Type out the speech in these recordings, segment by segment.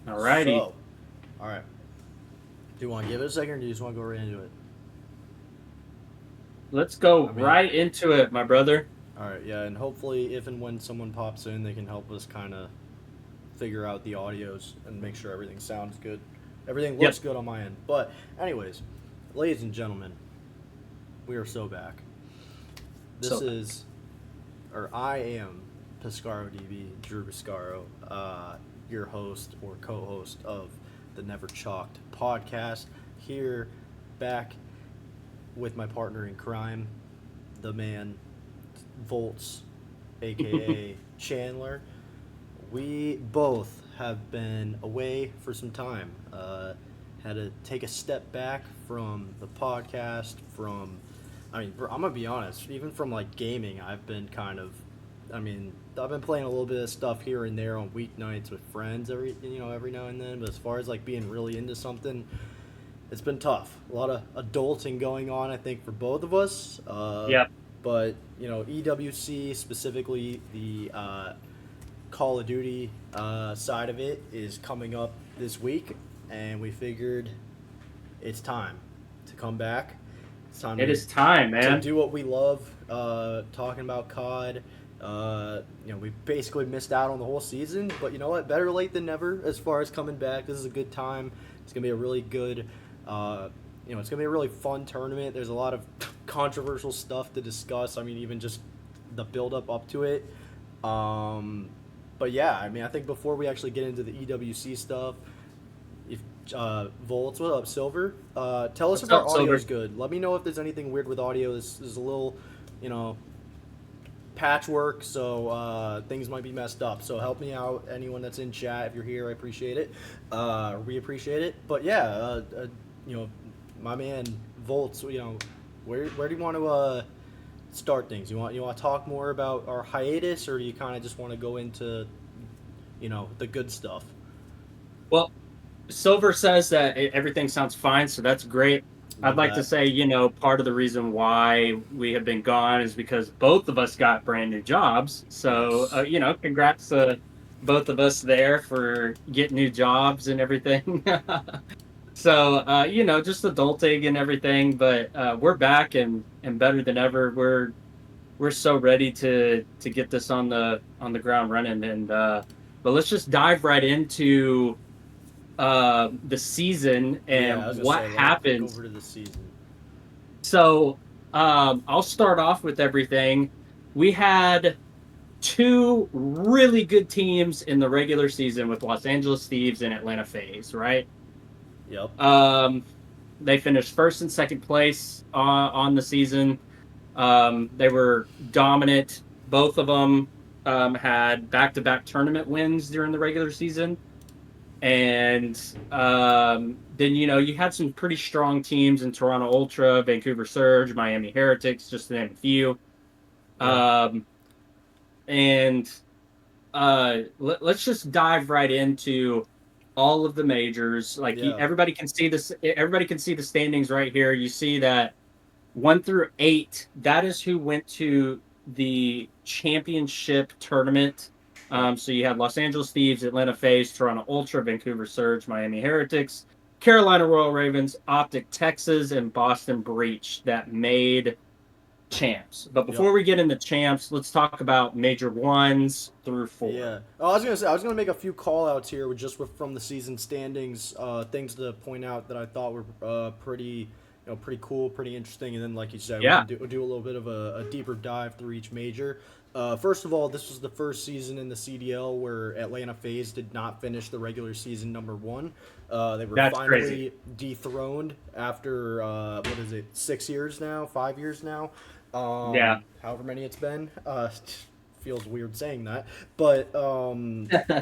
Alrighty. So, all right. Do you want to give it a second, or do you just want to go right into it? Let's go I mean, right into it, my brother. all right, yeah, and hopefully, if and when someone pops in, they can help us kind of figure out the audios and make sure everything sounds good. Everything looks Yep. good on my end. But, anyways, ladies and gentlemen, we are so back. This So is, or I am Piscaro DB, Drew Piscaro, your host or co host of the Never Chalked podcast, here back with my partner in crime, the man Volts, aka Chandler. We both have been away for some time. Had to take a step back from the podcast. I'm gonna be honest. Even from like gaming, I've been kind of. I've been playing a little bit of stuff here and there on weeknights with friends every now and then. But as far as like being really into something, it's been tough. A lot of adulting going on, I think, for both of us. yep. But EWC specifically, the Call of Duty side of it is coming up this week, and we figured it's time to come back. It's time It is time, to man. do what we love, talking about COD. We basically missed out on the whole season, but you know what? Better late than never as far as coming back. This is a good time. It's gonna be a really good, it's gonna be a really fun tournament. There's a lot of controversial stuff to discuss. I mean, even just the build up to it. Um, but yeah, I think before we actually get into the EWC stuff, if Volts, what up, Silver? Tell us What's if our up, audio is Silver? good. Let me know if there's anything weird with audio. This is a little, you know, patchwork, so things might be messed up. So help me out, anyone that's in chat. If you're here, I appreciate it. We appreciate it. But yeah, you know, my man Volts. Where do you want to start things? You want to talk more about our hiatus, or do you kind of just want to go into the good stuff? Well, Silver says that everything sounds fine, so that's great. I'd Love like to that. say, part of the reason why we have been gone is because both of us got brand new jobs. So, Yes. congrats to both of us there for getting new jobs and everything. So, just adulting and everything, but we're back and better than ever. We're so ready to get this on the ground running, and but let's just dive right into the season Yeah, and I was gonna what say let me click happened. over to the season. So I'll start off with everything. We had two really good teams in the regular season with Los Angeles Thieves and Atlanta FaZe, right? Yep. Um, they finished first and second place on the season. They were dominant. Both of them had back-to-back tournament wins during the regular season. And then you had some pretty strong teams in Toronto Ultra, Vancouver Surge, Miami Heretics, just to name a few. Yep. Um, and let's just dive right into all of the majors. Like Yeah. everybody can see this. Everybody can see the standings right here. You see that 1 through 8. That is who went to the championship tournament. Yep. So you had Los Angeles Thieves, Atlanta FaZe, Toronto Ultra, Vancouver Surge, Miami Heretics, Carolina Royal Ravens, OpTic Texas, and Boston Breach that made champs. But Yep. before we get into champs, let's talk about major 1 through 4. Yeah. Oh, I was gonna make a few call outs here from the season standings, things to point out that I thought were pretty cool, pretty interesting, and then like you said, we Yeah, can do a little bit of a deeper dive through each major. First of all, this was the first season in the CDL where Atlanta FaZe did not finish the regular season number one. They were that's crazy. finally dethroned after what is it, 6 years now, 5 years now, Yeah. however many it's been. Feels weird saying that, but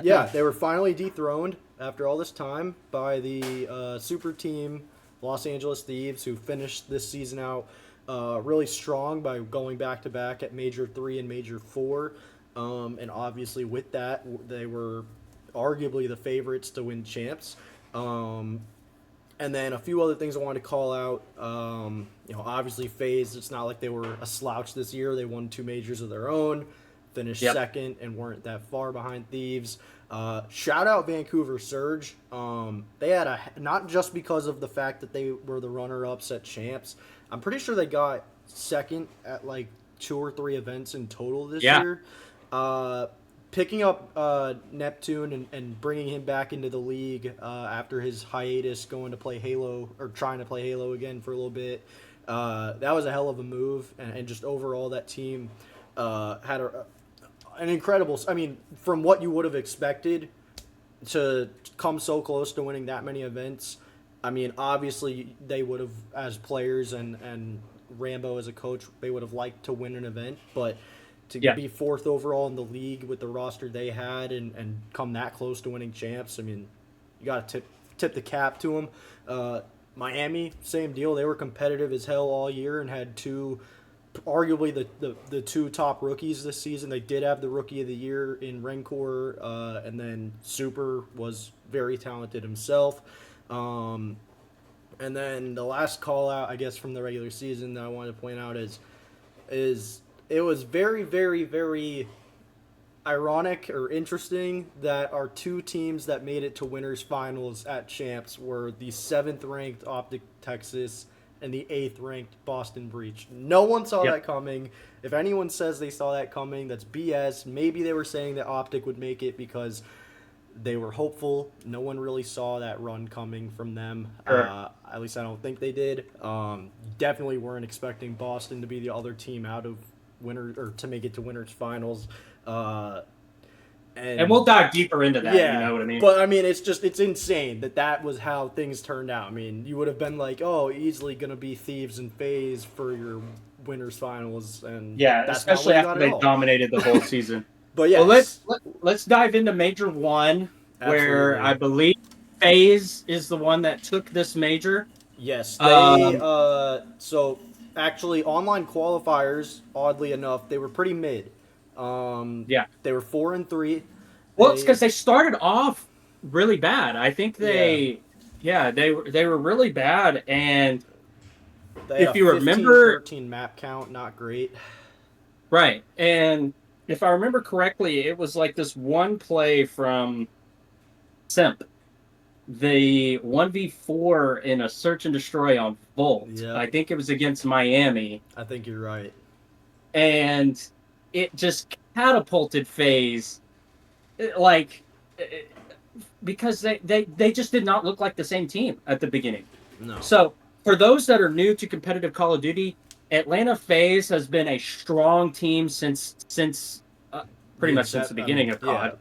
yeah, they were finally dethroned after all this time by the super team Los Angeles Thieves, who finished this season out really strong by going back to back at Major 3 and Major 4. And obviously, with that, they were arguably the favorites to win champs. Um, and then a few other things I wanted to call out. Obviously, FaZe, it's not like they were a slouch this year. They won two majors of their own. finished Yep. second and weren't that far behind Thieves. Shout out Vancouver Surge. They had not just because of the fact that they were the runner-ups at champs. I'm pretty sure they got second at like 2 or 3 events in total this Yeah. year. Uh, Picking up Neptune and bringing him back into the league after his hiatus, going to play Halo or trying to play Halo again for a little bit. That was a hell of a move, and just overall that team had an incredible. I mean, from what you would have expected to come so close to winning that many events. I mean, obviously they would have, as players and Rambo as a coach, they would have liked to win an event, but to Yeah. be fourth overall in the league with the roster they had and come that close to winning champs, I mean, you got to tip the cap to them. Miami, same deal. They were competitive as hell all year and had arguably the 2 top rookies this season. They did have the rookie of the year in Rencor, and then Super was very talented himself. And then the last call out, I guess, from the regular season that I wanted to point out is it was very, very, very ironic or interesting that our 2 teams that made it to winners finals at champs were the 7th ranked OpTic Texas and the 8th ranked Boston Breach. No one saw Yep. that coming. If anyone says they saw that coming, that's BS. Maybe they were saying that OpTic would make it because they were hopeful. No one really saw that run coming from them. Sure. At least I don't think they did. Definitely weren't expecting Boston to be the other team out of winner or to make it to winners finals. And we'll dive deeper into that. Yeah, You know what I mean? but I mean, it's insane that was how things turned out. I mean, you would have been like, oh, easily gonna be Thieves and FaZe for your winners finals, and Yeah, that's not especially what you got after at they all. dominated the whole season. But Well, yes, let's dive into Major One, where I absolutely. believe FaZe is the one that took this major. Yes, they Um, so actually online qualifiers, oddly enough, they were pretty mid. yeah. They were 4-3. Well, it's They because they started off really bad. I think yeah, yeah, they were really bad. And they had a if you 15 remember, 13 map count, not great. right, and if I remember correctly, it was like this one play from Simp, the 1v4 in a search and destroy on Volt. I Yep, think it was against Miami, I think you're right. and it just catapulted FaZe like because they just did not look like the same team at the beginning. No, So for those that are new to competitive Call of Duty, Atlanta FaZe has been a strong team since pretty the much since the incept. I mean, beginning of yeah, COD.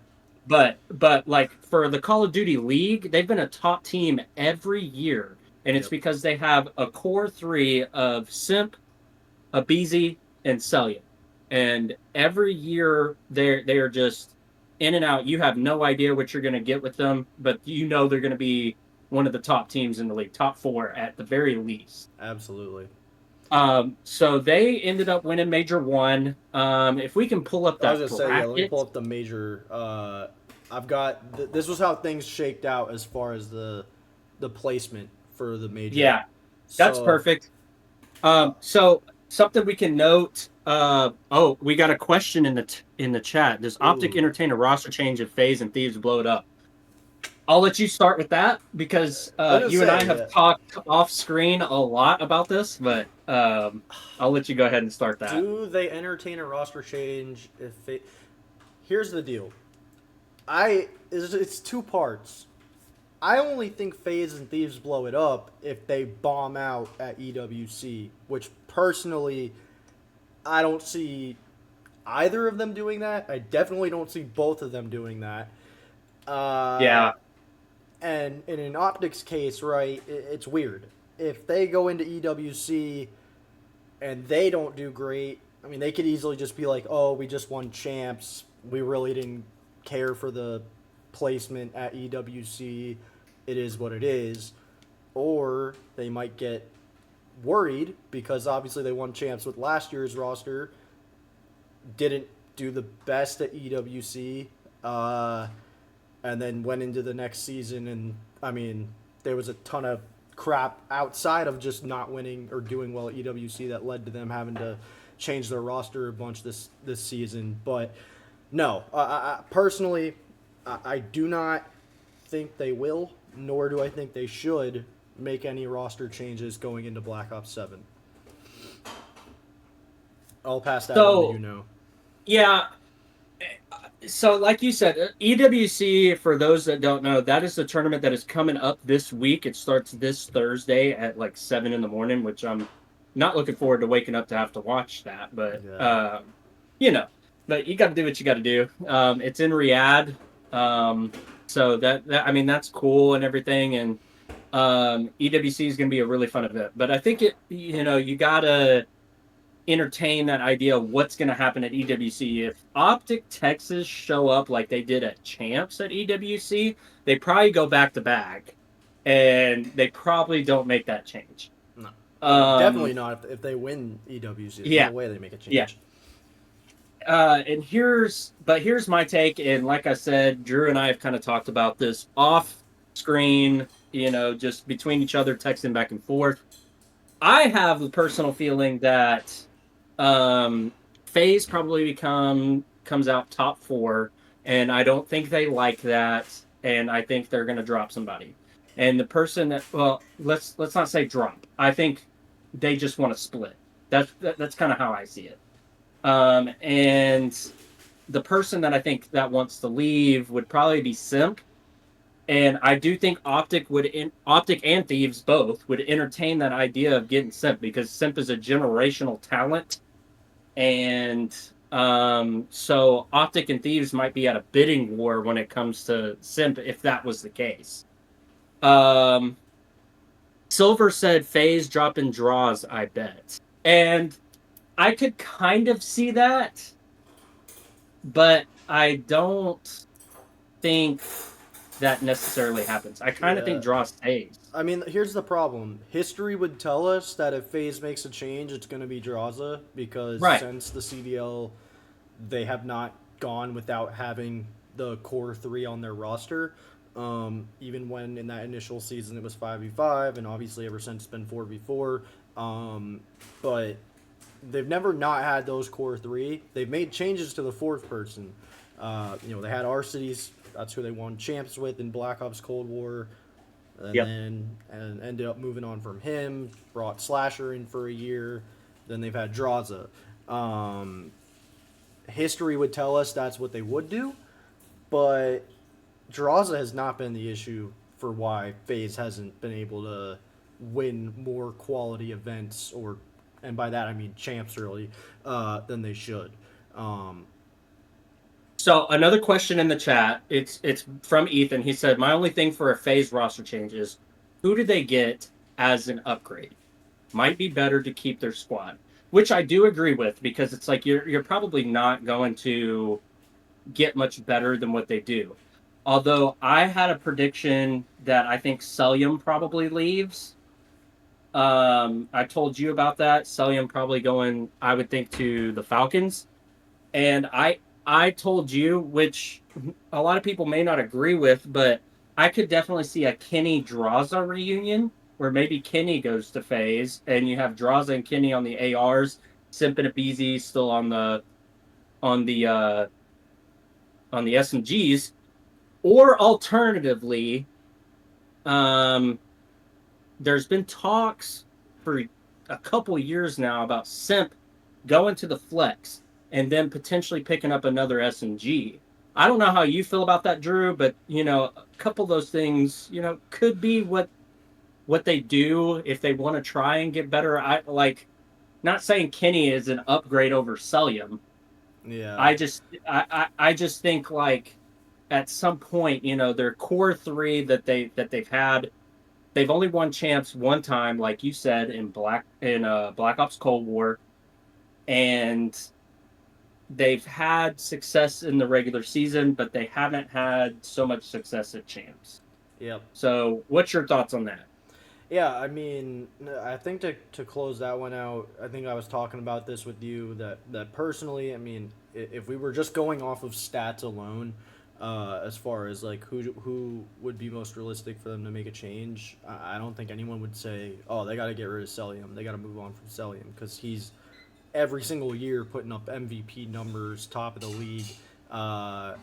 But like for the Call of Duty League, they've been a top team every year, and it's yep, because they have a core 3 of Simp, Abizi, and Celia. And every year they are just in and out. You have no idea what you're going to get with them, but you know they're going to be one of the top teams in the league, top 4 at the very least. absolutely. So they ended up winning Major One. If we can pull up I was that gonna say, yeah. Let me pull bracket, up the major. I've got this was how things shaked out as far as the placement for the major. yeah, that's So perfect. So something we can note. Oh, we got a question in the chat. Does OpTic ooh, entertain a roster change if FaZe and Thieves blow it up? I'll let you start with that because I was gonna you and I say, have talked off screen a lot about this, but I'll let you go ahead and start that. do they entertain a roster change if they? Here's the deal. It's 2 parts. I only think FaZe and Thieves blow it up if they bomb out at EWC, which personally I don't see either of them doing that. I definitely don't see both of them doing that. Uh, Yeah, and in an optics case, right, it's weird. If they go into EWC and they don't do great, I mean, they could easily just be like, oh, we just won champs. We really didn't care for the placement at EWC. It is what it is. Or they might get worried because obviously they won champs with last year's roster, didn't do the best at EWC, and then went into the next season. And I mean, there was a ton of crap outside of just not winning or doing well at EWC that led to them having to change their roster a bunch this season. But no, personally, I do not think they will, nor do I think they should make any roster changes going into Black Ops 7. I'll pass that on to you So now. yeah, so like you said, EWC, for those that don't know, that is the tournament that is coming up this week. It starts this Thursday at like 7 in the morning, which I'm not looking forward to waking up to have to watch that. But Yeah. you know, but you got to do what you got to do. It's in Riyadh, so that I mean that's cool and everything, and EWC is going to be a really fun event. But I think you gotta entertain that idea of what's going to happen at EWC. If OpTic Texas show up like they did at Champs at EWC, they probably go back to back, and they probably don't make that change. No. Definitely Um, not if they win EWC. There's no yeah, way they make a yeah. change. And here's my take, and like I said, Drew and I have kind of talked about this off screen, just between each other, texting back and forth. I have the personal feeling that um, FaZe probably comes out top four, and I don't think they like that, and I think they're going to drop somebody. And the person that, well, let's not say drop. I think they just want to split. That's kind of how I see it. And the person that I think that wants to leave would probably be Simp, and I do think OpTic and Thieves both would entertain that idea of getting Simp, because Simp is a generational talent, and so OpTic and Thieves might be at a bidding war when it comes to Simp if that was the case. Um, Silver said FaZe dropping draws, I bet, and I could kind of see that, but I don't think that necessarily happens. I kind of Yeah. think draw stays. I mean, here's the problem. History would tell us that if FaZe makes a change, it's going to be Draza, because Right. since the CDL, they have not gone without having the core three on their roster. Even when in that initial season it was 5v5, and obviously ever since it's been 4v4. But they've never not had those core three. They've made changes to the fourth person. They had Arcities. That's who they won champs with in Black Ops Cold War. And Yep. then ended up moving on from him. Brought Slasher in for a year. Then they've had Draza. History would tell us that's what they would do, but Draza has not been the issue for why FaZe hasn't been able to win more quality events, and by that I mean champs, really, than they should. Um, So another question in the chat. It's from Ethan. He said, "My only thing for a FaZe roster change is who do they get as an upgrade? Might be better to keep their squad." Which I do agree with, because it's like you're probably not going to get much better than what they do. Although I had a prediction that I think Celium probably leaves. I told you about that. Celium probably going, I would think, to the Falcons. And I told you, which a lot of people may not agree with, but I could definitely see a Kenny Draza reunion where maybe Kenny goes to FaZe and you have Draza and Kenny on the ARs, Simp and Abizi still on the uh on the SMGs, or alternatively, um there's been talks for a couple years now about Simp going to the flex and then potentially picking up another SMG. I don't know how you feel about that, Drew, but a couple of those things, could be what they do if they want to try and get better. I like not saying Kenny is an upgrade over Celium. yeah, I just think like at some point, their core three that they've had, they've only won champs one time, like you said, in Black Ops Cold War, and they've had success in the regular season, but they haven't had so much success at champs. yep. So, what's your thoughts on that? Yeah, I mean, I think to close that one out, I think I was talking about this with you that personally, I mean, if we were just going off of stats alone, as far as like who would be most realistic for them to make a change, I don't think anyone would say, oh, they got to get rid of Celium, they got to move on from Celium, because he's every single year putting up MVP numbers, top of the league, uh,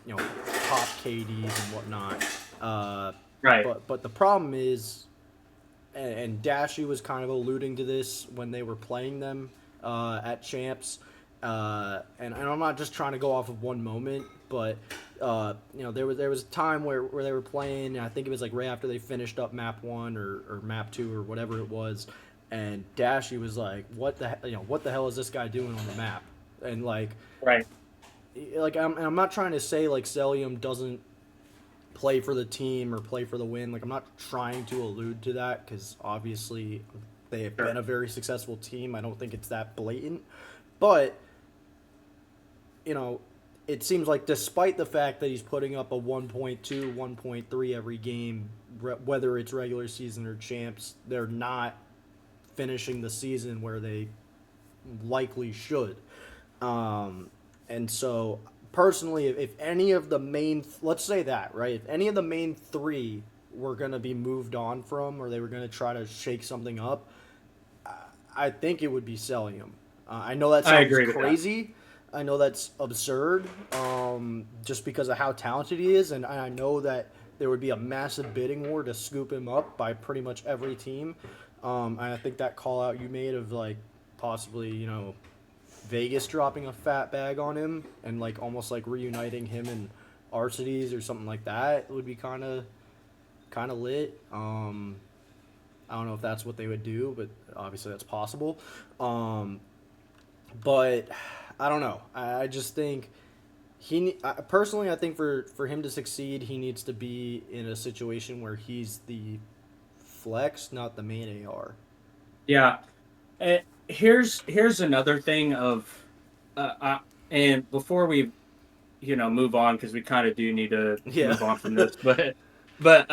top KDs and whatnot. Uh, Right. but the problem is, and Dashy was kind of alluding to this when they were playing them at champs. And I'm not just trying to go off of one moment, but there was a time where they were playing. And I think it was like right after they finished up map 1 or map 2 or whatever it was, and Dashy was like, what the hell is this guy doing on the map? And Right. I'm not trying to say like Celium doesn't play for the team or play for the win. Like I'm not trying to allude to that because obviously they have been Sure. a very successful team. I don't think it's that blatant, but you know, it seems like despite the fact that he's putting up a 1.2, 1.3 every game, whether it's regular season or champs, they're not finishing the season where they likely should. And so, personally, if any of the main, let's say that, right? If any of the main three were going to be moved on from or they were going to try to shake something up, I think it would be Celium. I know that I sounds agree with that. crazy. I know that's absurd, just because of how talented he is, and I know that there would be a massive bidding war to scoop him up by pretty much every team. And I think that call out you made of like possibly Vegas dropping a fat bag on him and like almost like reuniting him and Arcides or something like that would be kind of lit. I don't know if that's what they would do, but obviously that's possible. Um, but I don't know. I just think personally, I think for him to succeed, he needs to be in a situation where he's the flex, not the main AR. Yeah. Here's another thing of, and before we move on, because we kind of do need to Yeah. move on from this, but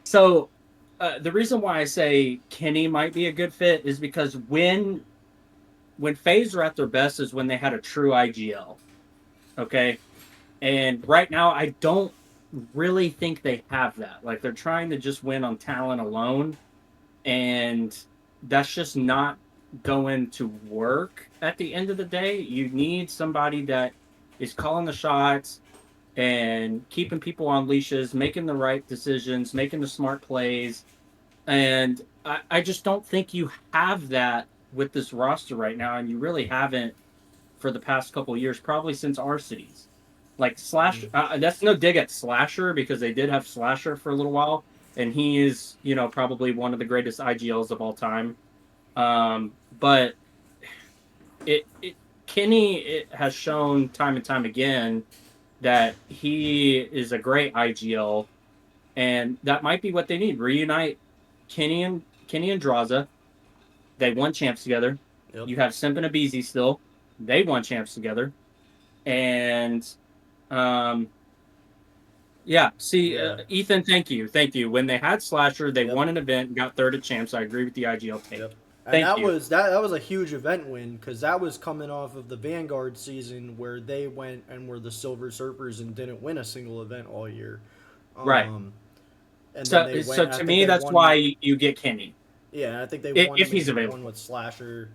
so the reason why I say Kenny might be a good fit is because when FaZe were at their best is when they had a true IGL. Okay. And right now, I don't really think they have that. Like, they're trying to just win on talent alone. And that's just not going to work at the end of the day. You need somebody that is calling the shots and keeping people on leashes, making the right decisions, making the smart plays. And I just don't think you have that with this roster right now. And you really haven't for the past couple of years, probably since our cities. Like Slash, that's no dig at Slasher because they did have Slasher for a little while, and he is, probably one of the greatest IGLs of all time. But it Kenny has shown time and time again that he is a great IGL, and that might be what they need. Reunite Kenny and Draza. They won champs together. Yep. You have Simp and Abizi still. They won champs together. And um, yeah, see, Yeah. Ethan, thank you. When they had Slasher, they Yep. won an event and got third at champs. I agree with the IGL Yep. take. And Thank that you. was that was a huge event win because that was coming off of the Vanguard season where they went and were the Silver Surfers and didn't win a single event all year. Right. Um, and then So, they so went. I to think me, they that's won. why you get Kenny Yeah, I think they if won he's Major One available. with Slasher.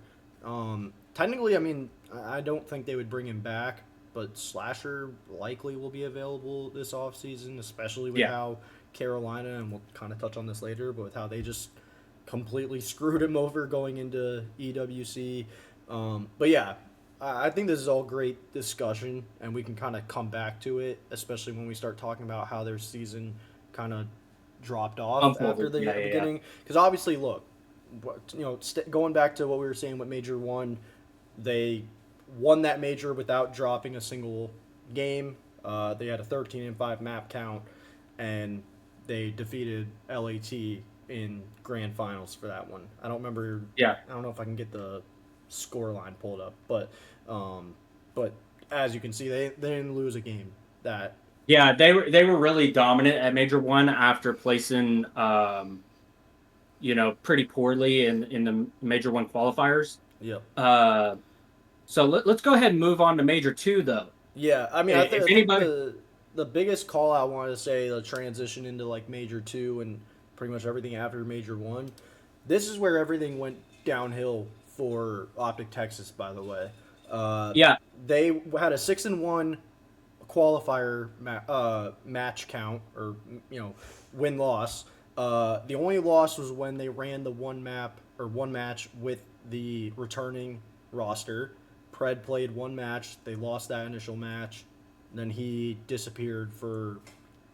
Technically, I mean, I don't think they would bring him back, but Slasher likely will be available this offseason, especially with Yeah. how Carolina, and we'll kind of touch on this later, but with how they just completely screwed him over going into EWC. But yeah, I think this is all great discussion, and we can kind of come back to it, especially when we start talking about how their season kind of dropped off after Unfolded. the Yeah, yeah, yeah. beginning. Because obviously, look, going back to what we were saying with Major One, they won that major without dropping a single game. They had a 13-5 map count, and they defeated LAT in grand finals for that one. I don't remember. Yeah. I don't know if I can get the score line pulled up, um, but as you can see, they didn't lose a game. That Yeah, they were really dominant at Major One after placing pretty poorly in the Major One qualifiers. Yep. Uh, so let's go ahead and move on to Major Two though. Yeah, I mean, If I think anybody, the biggest call I wanted to say the transition into like Major Two and pretty much everything after Major One. This is where everything went downhill for OpTic Texas, by the way. Uh, Yeah, they had a 6-1 qualifier match count, or win loss. The only loss was when they ran the one match with the returning roster. Pred played one match. They lost that initial match. Then he disappeared for,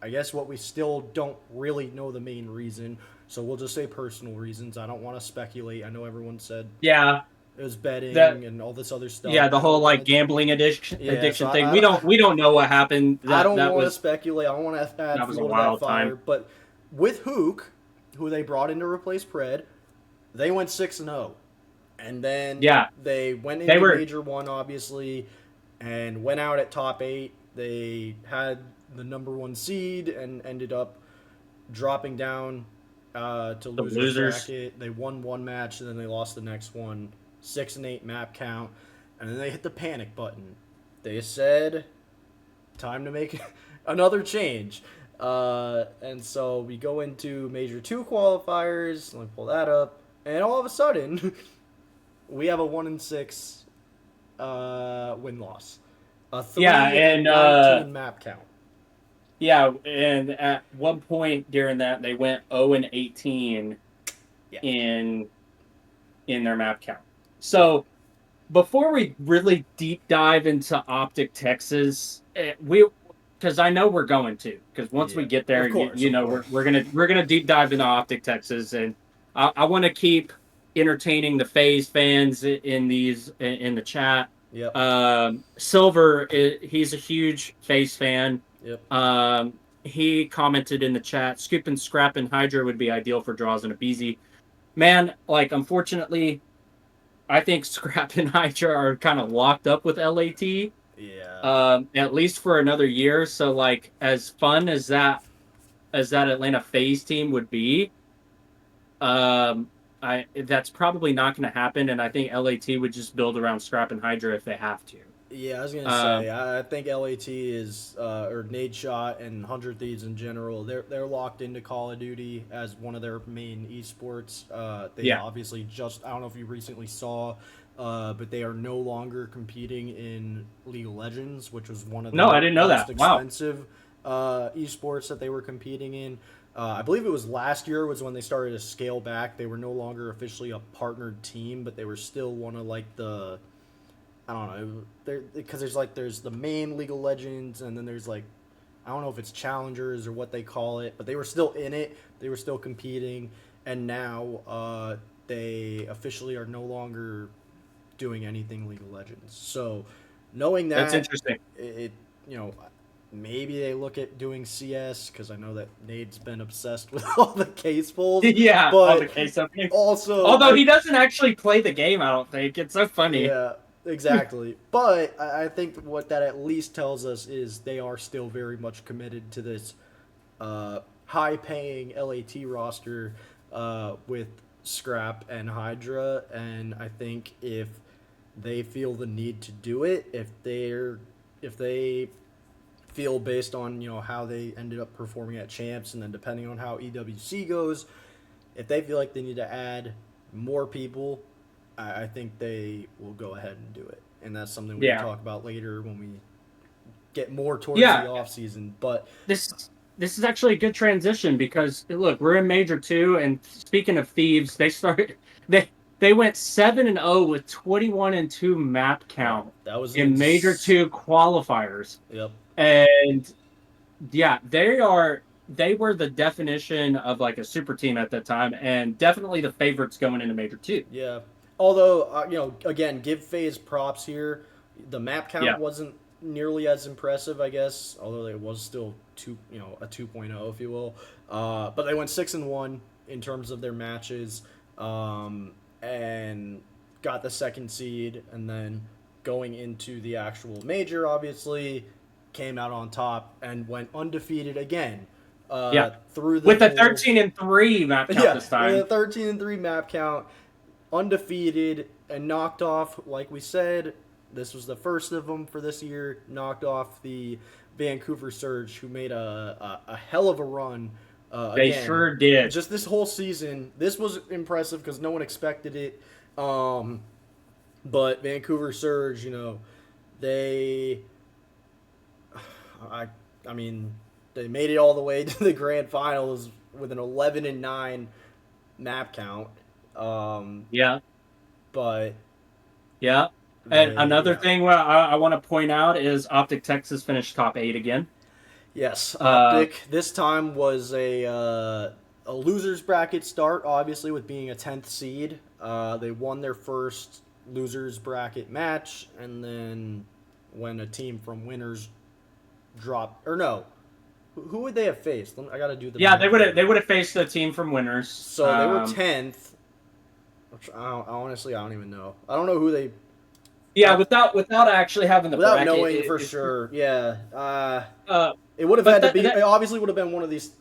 I guess, what we still don't really know the main reason. So we'll just say personal reasons. I don't want to speculate. I know everyone said yeah, it was betting that and all this other stuff. yeah, the I whole don't like want to. gambling Yeah, so addiction thing. We don't know what happened. I That don't that want to was speculate. I don't want to add that was a fuel to that wild fire. time. But with Hook, who they brought in to replace Pred, they went 6-0, and then Yeah, they went they into were Major One, obviously, and went out at top 8. They had the number 1 seed and ended up dropping down to the losers losers. bracket. They won one match and then they lost the next one, 6-8 map count, and then they hit the panic button. They said, "Time to make another change." And so we go into Major 2 qualifiers. Let me pull that up, and all of a sudden, we have a 1-6 win loss, a Yeah, and 3-19 map count. yeah, and at one point during that they went 0-18 Yeah, in their map count. yeah, So before we really deep dive into OpTic Texas, we because I know we're going to, because once we yeah. get there, Of course, you of know course. we're gonna deep dive into OpTic Texas, and I want to keep entertaining the FaZe fans in the chat. Yep, Silver, he's a huge FaZe fan. yep. He commented in the chat, "Scoop and Scrap and Hydra would be ideal for draws in a BZ." Man, like unfortunately, I think Scrap and Hydra are kind of locked up with LAT, Yeah. at least for another year. So, like, as fun as that Atlanta FaZe team would be, um, I that's probably not going to happen. And I think LAT would just build around Scrap and Hydra if they have to. Yeah, I was gonna Um, say I think LAT is or Nade Shot and 100 Thieves in general. They're locked into Call of Duty as one of their main esports. They yeah, obviously just, I don't know if you recently saw, but they are no longer competing in League of Legends, which was one of no, I their didn't know most that. Wow. expensive esports that they were competing in. I believe it was last year was when they started to scale back. They were no longer officially a partnered team, but they were still one of like the, I don't know, because there's the main League of Legends, and then there's like, I don't know if it's challengers or what they call it, but they were still in it. They were still competing, and now they officially are no longer doing anything League of Legends. So knowing That's that, interesting. it maybe they look at doing CS, because I know that Nade's been obsessed with all the case pulls, Yeah, all the but case opening. also Although he doesn't actually play the game, I don't think. It's so funny. yeah, exactly. But I think what that at least tells us is they are still very much committed to this high-paying LAT roster with Scrap and Hydra, and I think if they feel the need to do it, if they feel based on how they ended up performing at champs, and then depending on how EWC goes, if they feel like they need to add more people, I think they will go ahead and do it. And that's something we can Yeah. talk about later when we get more towards Yeah, the off season. But this is actually a good transition because look, we're in Major Two, and speaking of Thieves, they they went 7-0 with 21-2 map yeah, count that was in Major Two qualifiers, yep, and yeah, they were the definition of like a super team at that time, and definitely the favorites going into Major Two. yeah. Although again, give FaZe props here. The map Yeah, count wasn't nearly as impressive, I guess. Although it was still a 2.0, if you will. But they went 6-1 in terms of their matches, and got the second seed, and then going into the actual major, obviously came out on top and went undefeated again yeah, through the with a whole 13-3 map count yeah, this with a time. 13-3 map count, undefeated, and knocked off, like we said, this was the first of them for this year, knocked off the Vancouver Surge, who made a hell of a run. They Again, sure did. just this whole season, this was impressive because no one expected it. Um, but Vancouver Surge, they, I, I mean, they made it all the way to the grand finals with an 11-9 map count. Um, Yeah, but yeah. And they, another yeah, thing where I want to point out is OpTic Texas finished top 8 again. yes, Uh, OpTic this time was a losers bracket start, obviously with being a 10th seed. They won their first losers bracket match, and then when a team from winners dropped, or no, who would they have faced? I got to do the yeah, math here. they would have faced a team from winners. So they were 10th. Which honestly, I don't even know. I don't know who they. Yeah, without actually having the Without bracket, knowing for it's sure, yeah. uh, It would have but had to be. that It obviously would have been one of these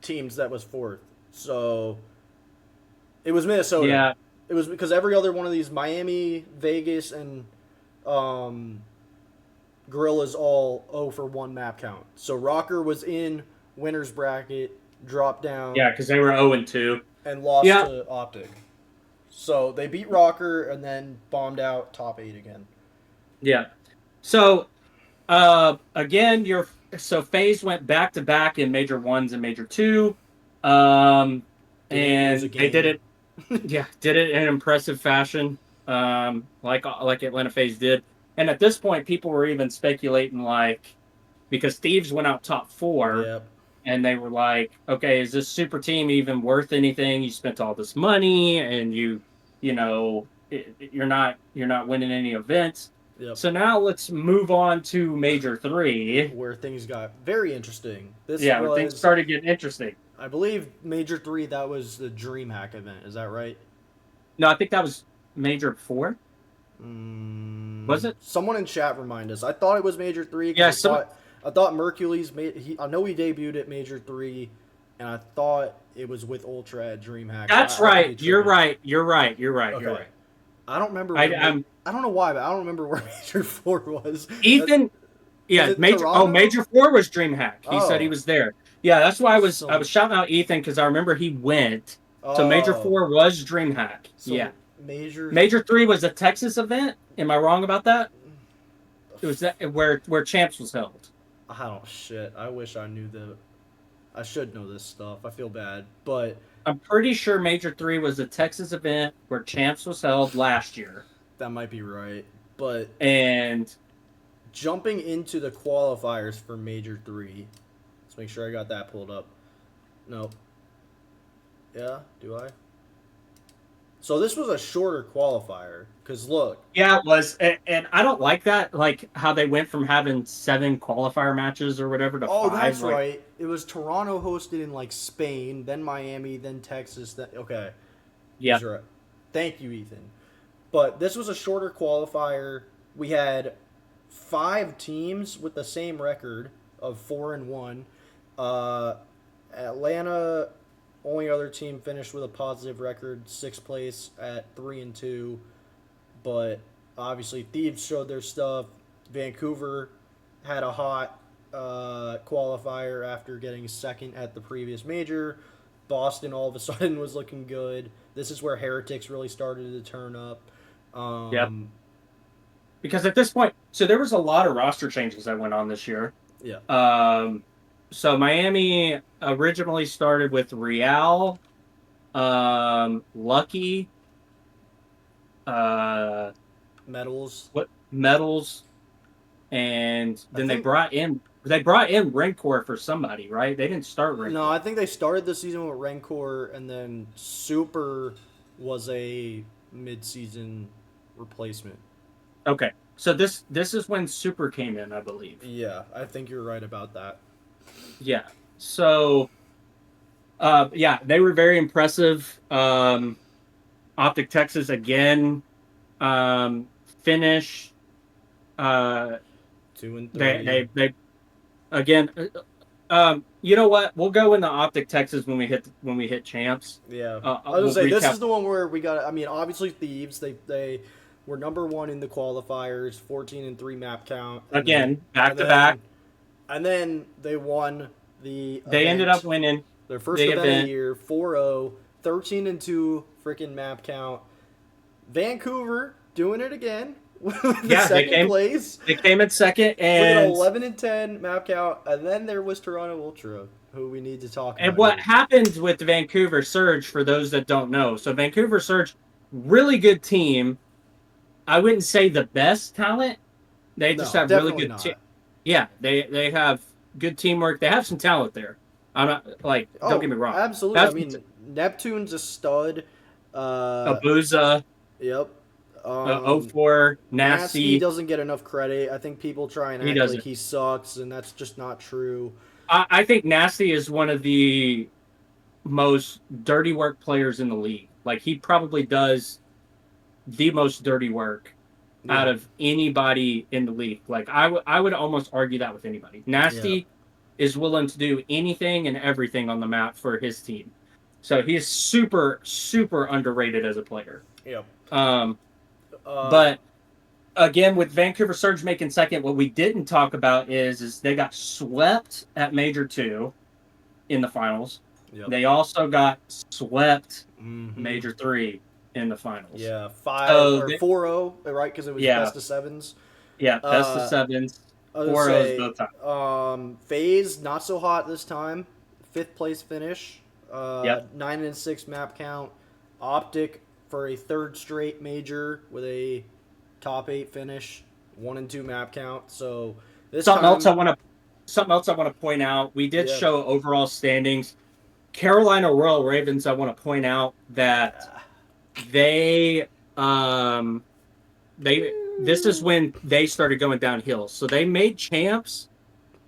teams that was fourth. So it was Minnesota. yeah, It was because every other one of these Miami, Vegas, and um, Gorillas all 0 for 1 map count. So Rocker was in winners bracket, dropped down, yeah, because they were 0-2. and lost Yeah, to OpTic. So they beat Rocker and then bombed out top 8 again. yeah. So again, FaZe went back to back in major ones and major two, um, Didn't lose a and they did game. it. Yeah, did it in impressive fashion, like Atlanta FaZe did. And at this point, people were even speculating like because Thieves went out top 4, Yep. and they were like, okay, is this super team even worth anything? You spent all this money, and you're not winning any events. Yep. So now let's move on to Major 3. Where things got very interesting. This Yeah, where things was, started getting interesting. I believe, Major 3, that was the DreamHack event. Is that right? No, I think that was Major 4. Was it? Someone in chat remind us. I thought it was Major 3 because Yeah, some I thought Mercules I know he debuted at Major 3, and I thought it was with Ultra at DreamHack. That's I could right. be You're tripping. right. You're right. You're right. You're Okay. right. I don't remember I'm I don't know why, but I don't remember where Major 4 was. Ethan. Was Yeah, it Toronto? Major 4 was DreamHack. He said he Oh. was there. Yeah, that's why I So was shouting out Ethan because I remember he went. So Major oh. 4 was DreamHack. Yeah. So Major Major 3 was a Texas event. Am I wrong about that? It was that where Champs was held. I don't shit. I wish I knew I should know this stuff. I feel bad, but I'm pretty sure Major 3 was a Texas event where Champs was held last year. that might be right. But And jumping into the qualifiers for Major 3, let's make sure I got that pulled up. No. Yeah, do I? So this was a shorter qualifier. Because look. yeah, it was. And I don't like that, like how they went from having 7 qualifier matches or whatever to Oh, 5. that's Like, right. It was Toronto hosted in like Spain, then Miami, then Texas. Okay. yeah. Right. Thank you, Ethan. But this was a shorter qualifier. We had 5 teams with the same record of 4-1. Atlanta, only other team finished with a positive record, 6th place at 3-2. But obviously, Thieves showed their stuff. Vancouver had a hot qualifier after getting second at the previous major. Boston all of a sudden was looking good. This is where Heretics really started to turn up. Yep. Because at this point, so there was a lot of roster changes that went on this year. Yeah. So Miami originally started with Real, Lucky, Medals. Metals, and then think- they brought in Rancor for somebody, right? They didn't start Rancor. No, I think they started the season with Rancor, and then Super was a mid-season replacement. Okay, so this is when Super came in, I believe. Yeah, I think you're right about that. Yeah. So, yeah, they were very impressive. OpTic Texas again finished. 2-3. They again. You know what? We'll go into OpTic Texas when we hit champs. Yeah, I was we'll gonna say this recap. is the one where we got. I mean, obviously Thieves. They were number 1 in the qualifiers, 14-3 map count. Again, back to back. And then they won the. They ended up winning their first event of the year, 4-0, 13-2 freaking map count. Vancouver doing it again with the Yeah, second place they came in second, with an 11-10 map count, and then there was Toronto Ultra, who we need to talk and about what here. happened with the Vancouver Surge, for those that don't know. So Vancouver Surge, really good team. I wouldn't say the best talent. They just No, have really definitely good not. yeah, they have good teamwork. They have some talent there. I'm not like, don't get Oh, me wrong. absolutely. I That's mean, Neptune's a stud. Uh, Abuza, yep. 04, Nasty Nasty. doesn't get enough credit. I think people try and He act like doesn't. he sucks, and that's just not true. I think Nasty is one of the most dirty work players in the league. Like he probably does the most dirty work out Yeah. of anybody in the league. Like I would almost argue that with anybody. Yeah. Nasty is willing to do anything and everything on the map for his team. So he is super underrated as a player. Yep. Um, Uh, but again, with Vancouver Surge making second, what we didn't talk about is they got swept at Major Two in the finals. yep. They also got swept Mm-hmm. Major Three in the finals. Yeah. 5 So or 4-0, right? Because it was yeah, best of sevens. yeah, best of Uh, sevens, I was gonna 4 O's say, both times. FaZe not so hot this time. 5th place finish. Yep. 9-6 map count. OpTic for a third straight major with a top 8 finish. 1-2 map count. So this Something else I time, want to something else I want to point out. We did yeah. show overall standings. Carolina Royal Ravens. I want to point out that they um they this is when they started going downhill. So they made champs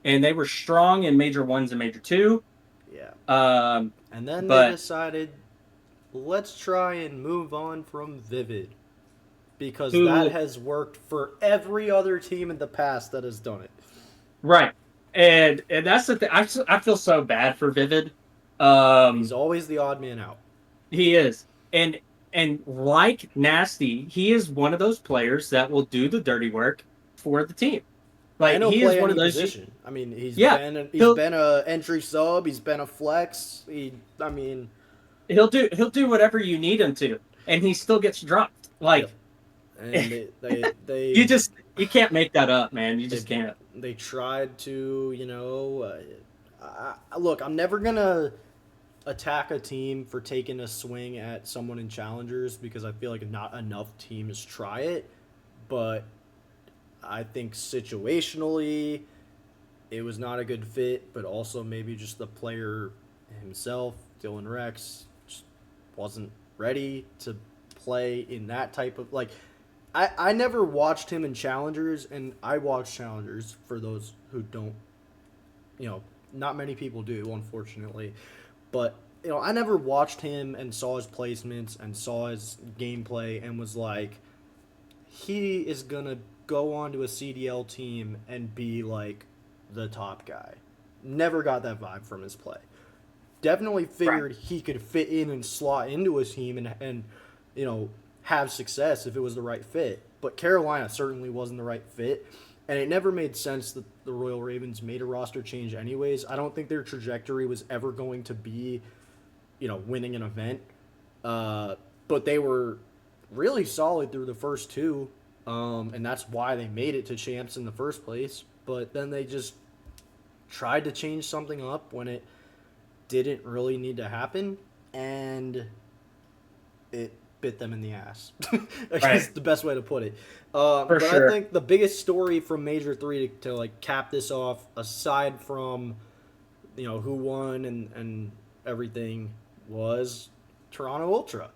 and they were strong in major ones and major two. Yeah. Um, And then they but decided, let's try and move on from Vivid. Because that who has worked for every other team in the past that has done it. right. And that's the thing. I feel so bad for Vivid. He's Um, always the odd man out. he is. And like Nasty, he is one of those players that will do the dirty work for the team. And Like he'll he is play one of any those. position. I mean, Yeah, he's he'll been a entry sub. He's been a flex. he'll do whatever you need him to, and he still gets dropped. Yep. Like And you can't make that up, man. You they just can't. they tried to look. I'm never gonna attack a team for taking a swing at someone in challengers because I feel like not enough teams try it. But I think situationally, it was not a good fit, but also maybe just the player himself, Dylan Rex, just wasn't ready to play in that type of like. I never watched him in challengers, and I watched challengers for those who don't, not many people do, unfortunately. But I never watched him and saw his placements and saw his gameplay and was like, he is gonna go onto a CDL team and be like the top guy. Never got that vibe from his play. Definitely Right. figured he could fit in and slot into a team and have success if it was the right fit. But Carolina certainly wasn't the right fit. And it never made sense that the Royal Ravens made a roster change anyways. I don't think their trajectory was ever going to be, winning an event. But they were really solid through the first two. And that's why they made it to champs in the first place. But then they just tried to change something up when it didn't really need to happen. And it bit them in the ass. I Right. guess the best way to put it. For But I sure. think the biggest story from Major 3 to like cap this off, aside from who won and everything, was Toronto Ultra.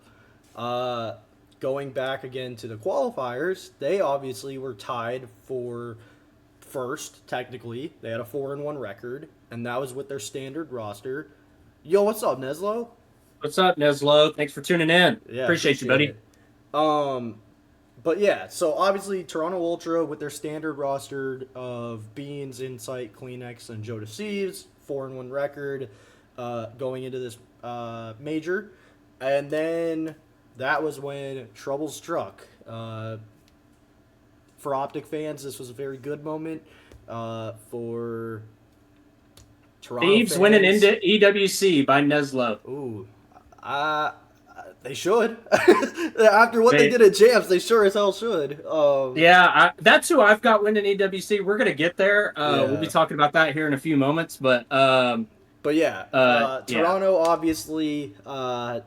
Uh, Going back again to the qualifiers, they obviously were tied for first. Technically, they had a 4-1 record, and that was with their standard roster. Yo, what's up, Neslo? What's up, Neslo? Thanks for tuning in. Yeah, Appreciate you, appreciate buddy. it. But yeah, so obviously Toronto Ultra with their standard roster of Beans, Insight, Kleenex, and Joe Deceives, 4-1 record, going into this major, and then that was when trouble struck. For OpTic fans, this was a very good moment. For Toronto Thieves winning fans, into EWC by Neslo. ooh, uh, They should. After what they did at Champs, they sure as hell should. Yeah, that's who I've got winning EWC. We're gonna get there. We'll be Yeah. talking about that here in a few moments, but But yeah, yeah, Toronto obviously.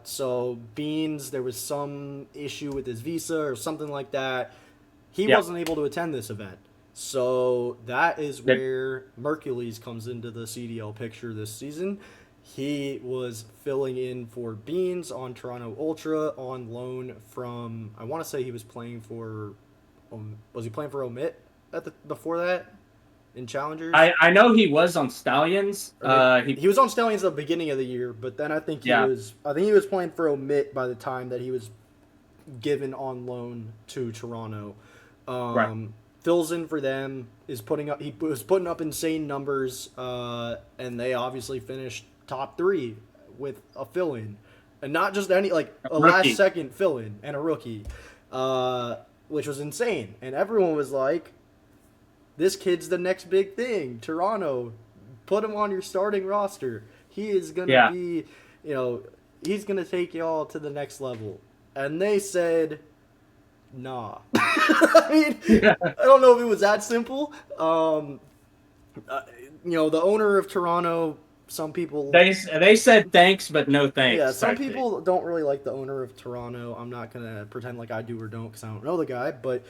So Beans, there was some issue with his visa or something like that. He yeah. wasn't able to attend this event. So that is where Mercules comes into the CDL picture this season. He was filling in for Beans on Toronto Ultra on loan from, I want to say he was playing for, was he playing for Omit before that in Challengers? I know he was on Stallions. He was on Stallions at the beginning of the year, but then I think he Yeah, was playing for Omit by the time that he was given on loan to Toronto. right. Fills in for them, he was putting up insane numbers, and they obviously finished top 3 with a fill in, and not just any like a Rookie. last second fill in and a rookie, which was insane, and everyone was like, "This kid's the next big thing, Toronto. Put him on your starting roster. He is gonna Yeah, be, he's gonna take y'all to the next level." And they said, nah. I mean, I don't know if it was that simple. The owner of Toronto, some people, they said thanks, but no yeah, thanks. some Type thing. people don't really like the owner of Toronto. I'm not gonna pretend like I do or don't because I don't know the guy. But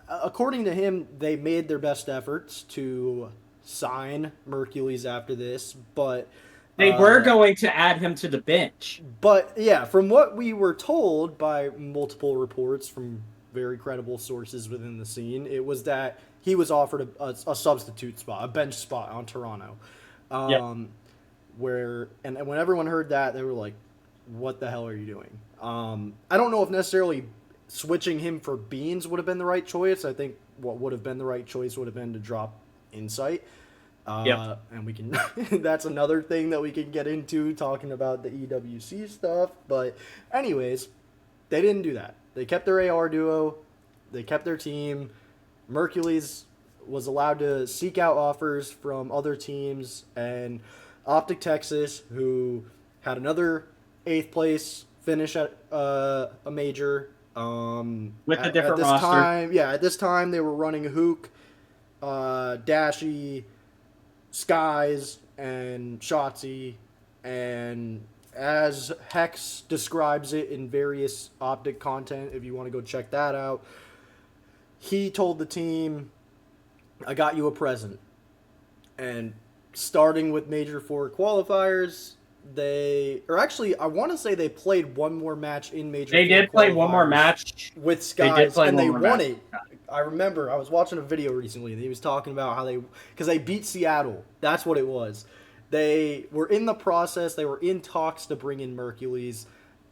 according to him, they made their best efforts to sign Mercules after this, but. They were going to add him to the bench. But yeah, from what we were told by multiple reports from very credible sources within the scene, it was that he was offered a substitute spot, a bench spot on Toronto. Yep. And when everyone heard that, they were like, "What the hell are you doing?" I don't know if necessarily switching him for Beans would have been the right choice. I think what would have been the right choice would have been to drop Insight. Yep. And we can that's another thing that we can get into talking about the EWC stuff. But anyways, they didn't do that. They kept their AR duo. They kept their team. Mercules was allowed to seek out offers from other teams, and OpTic Texas, who had another 8th place finish at a major. With a different this roster. at this time they were running Hook, Dashy, Skies, and Shotzi, and as Hex describes it in various OpTic content, if you want to go check that out, he told the team, "I got you a present." And starting with Major 4 qualifiers, I want to say they played one more match in Major 4 They did play one more qualifiers match with They did Skies, play and one they more won match. it. I remember I was watching a video recently, and he was talking about how because they beat Seattle. That's what it was. They were in the process. They were in talks to bring in Mercules,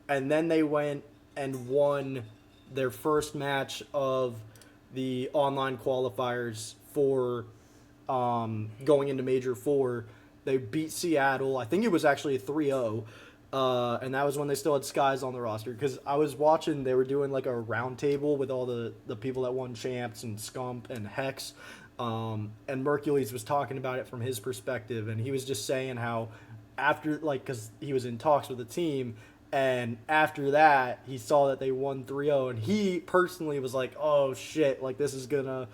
and then they went and won their first match of the online qualifiers for going into Major 4. They beat Seattle. I think it was actually a 3-0. And that was when they still had Skies on the roster. Because I was watching, they were doing like a round table with all the people that won champs and Scump and Hex. And Mercules was talking about it from his perspective. And he was just saying how after, like, because he was in talks with the team. And after that, he saw that they won 3-0. And he personally was like, oh shit, like this is gonna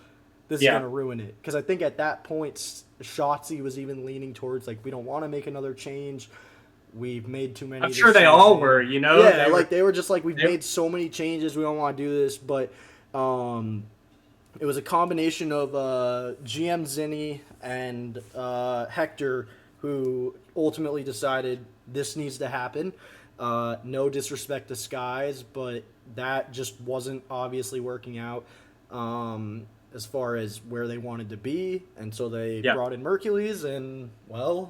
ruin it. Because I think at that point, Shotzi was even leaning towards like, we don't want to make another change. We've made too many. I'm sure they all were, you know. Yeah, they were just like, we've made so many changes. We don't want to do this. But it was a combination of GM Zinni and Hector who ultimately decided this needs to happen. No disrespect to Skies, but that just wasn't obviously working out as far as where they wanted to be. And so they brought in Mercules, and, well...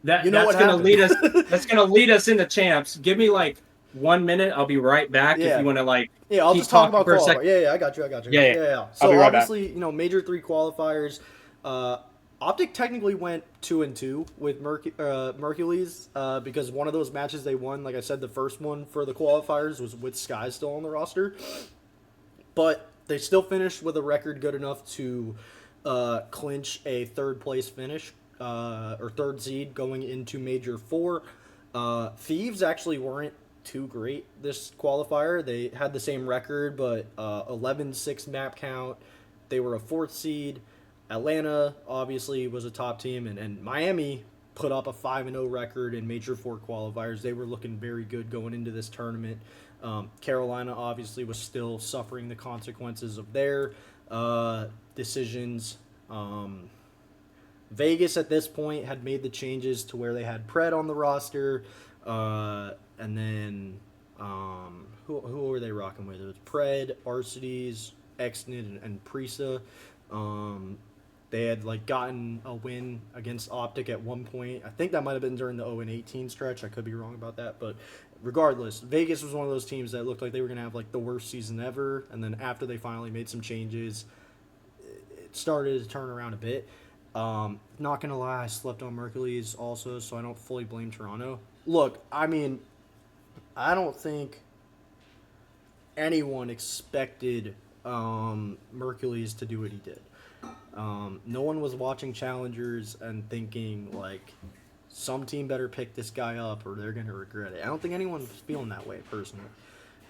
that's gonna lead us. That's gonna lead us into champs. Give me like 1 minute. I'll be right back. Yeah. If you want to like. Yeah, I'll just talk about for a qualifiers. second. Yeah, I got you. Yeah. So obviously, Major 3 qualifiers. OpTic technically went 2-2 with Mercules because one of those matches they won, like I said, the first one for the qualifiers was with Sky still on the roster, but they still finished with a record good enough to clinch a 3rd place finish or 3rd seed going into Major 4. Thieves actually weren't too great this qualifier. They had the same record, but 11-6 map count. They were a fourth seed. Atlanta obviously was a top team, and Miami put up a 5-0 record in Major Four qualifiers. They were looking very good going into this tournament. Carolina obviously was still suffering the consequences of their decisions. Vegas at this point had made the changes to where they had Pred on the roster, and then who were they rocking with? It was Pred, Arcides, Exnid, and Prisa. They had like gotten a win against OpTic at one point. I think that might have been during the 0-18 stretch. I could be wrong about that, but regardless, Vegas was one of those teams that looked like they were gonna have like the worst season ever. And then after they finally made some changes, it started to turn around a bit. Not gonna lie, I slept on Mercules also, so I don't fully blame Toronto. Look, I mean, I don't think anyone expected Mercules to do what he did. No one was watching challengers and thinking like some team better pick this guy up or they're gonna regret it. I don't think anyone was feeling that way personally.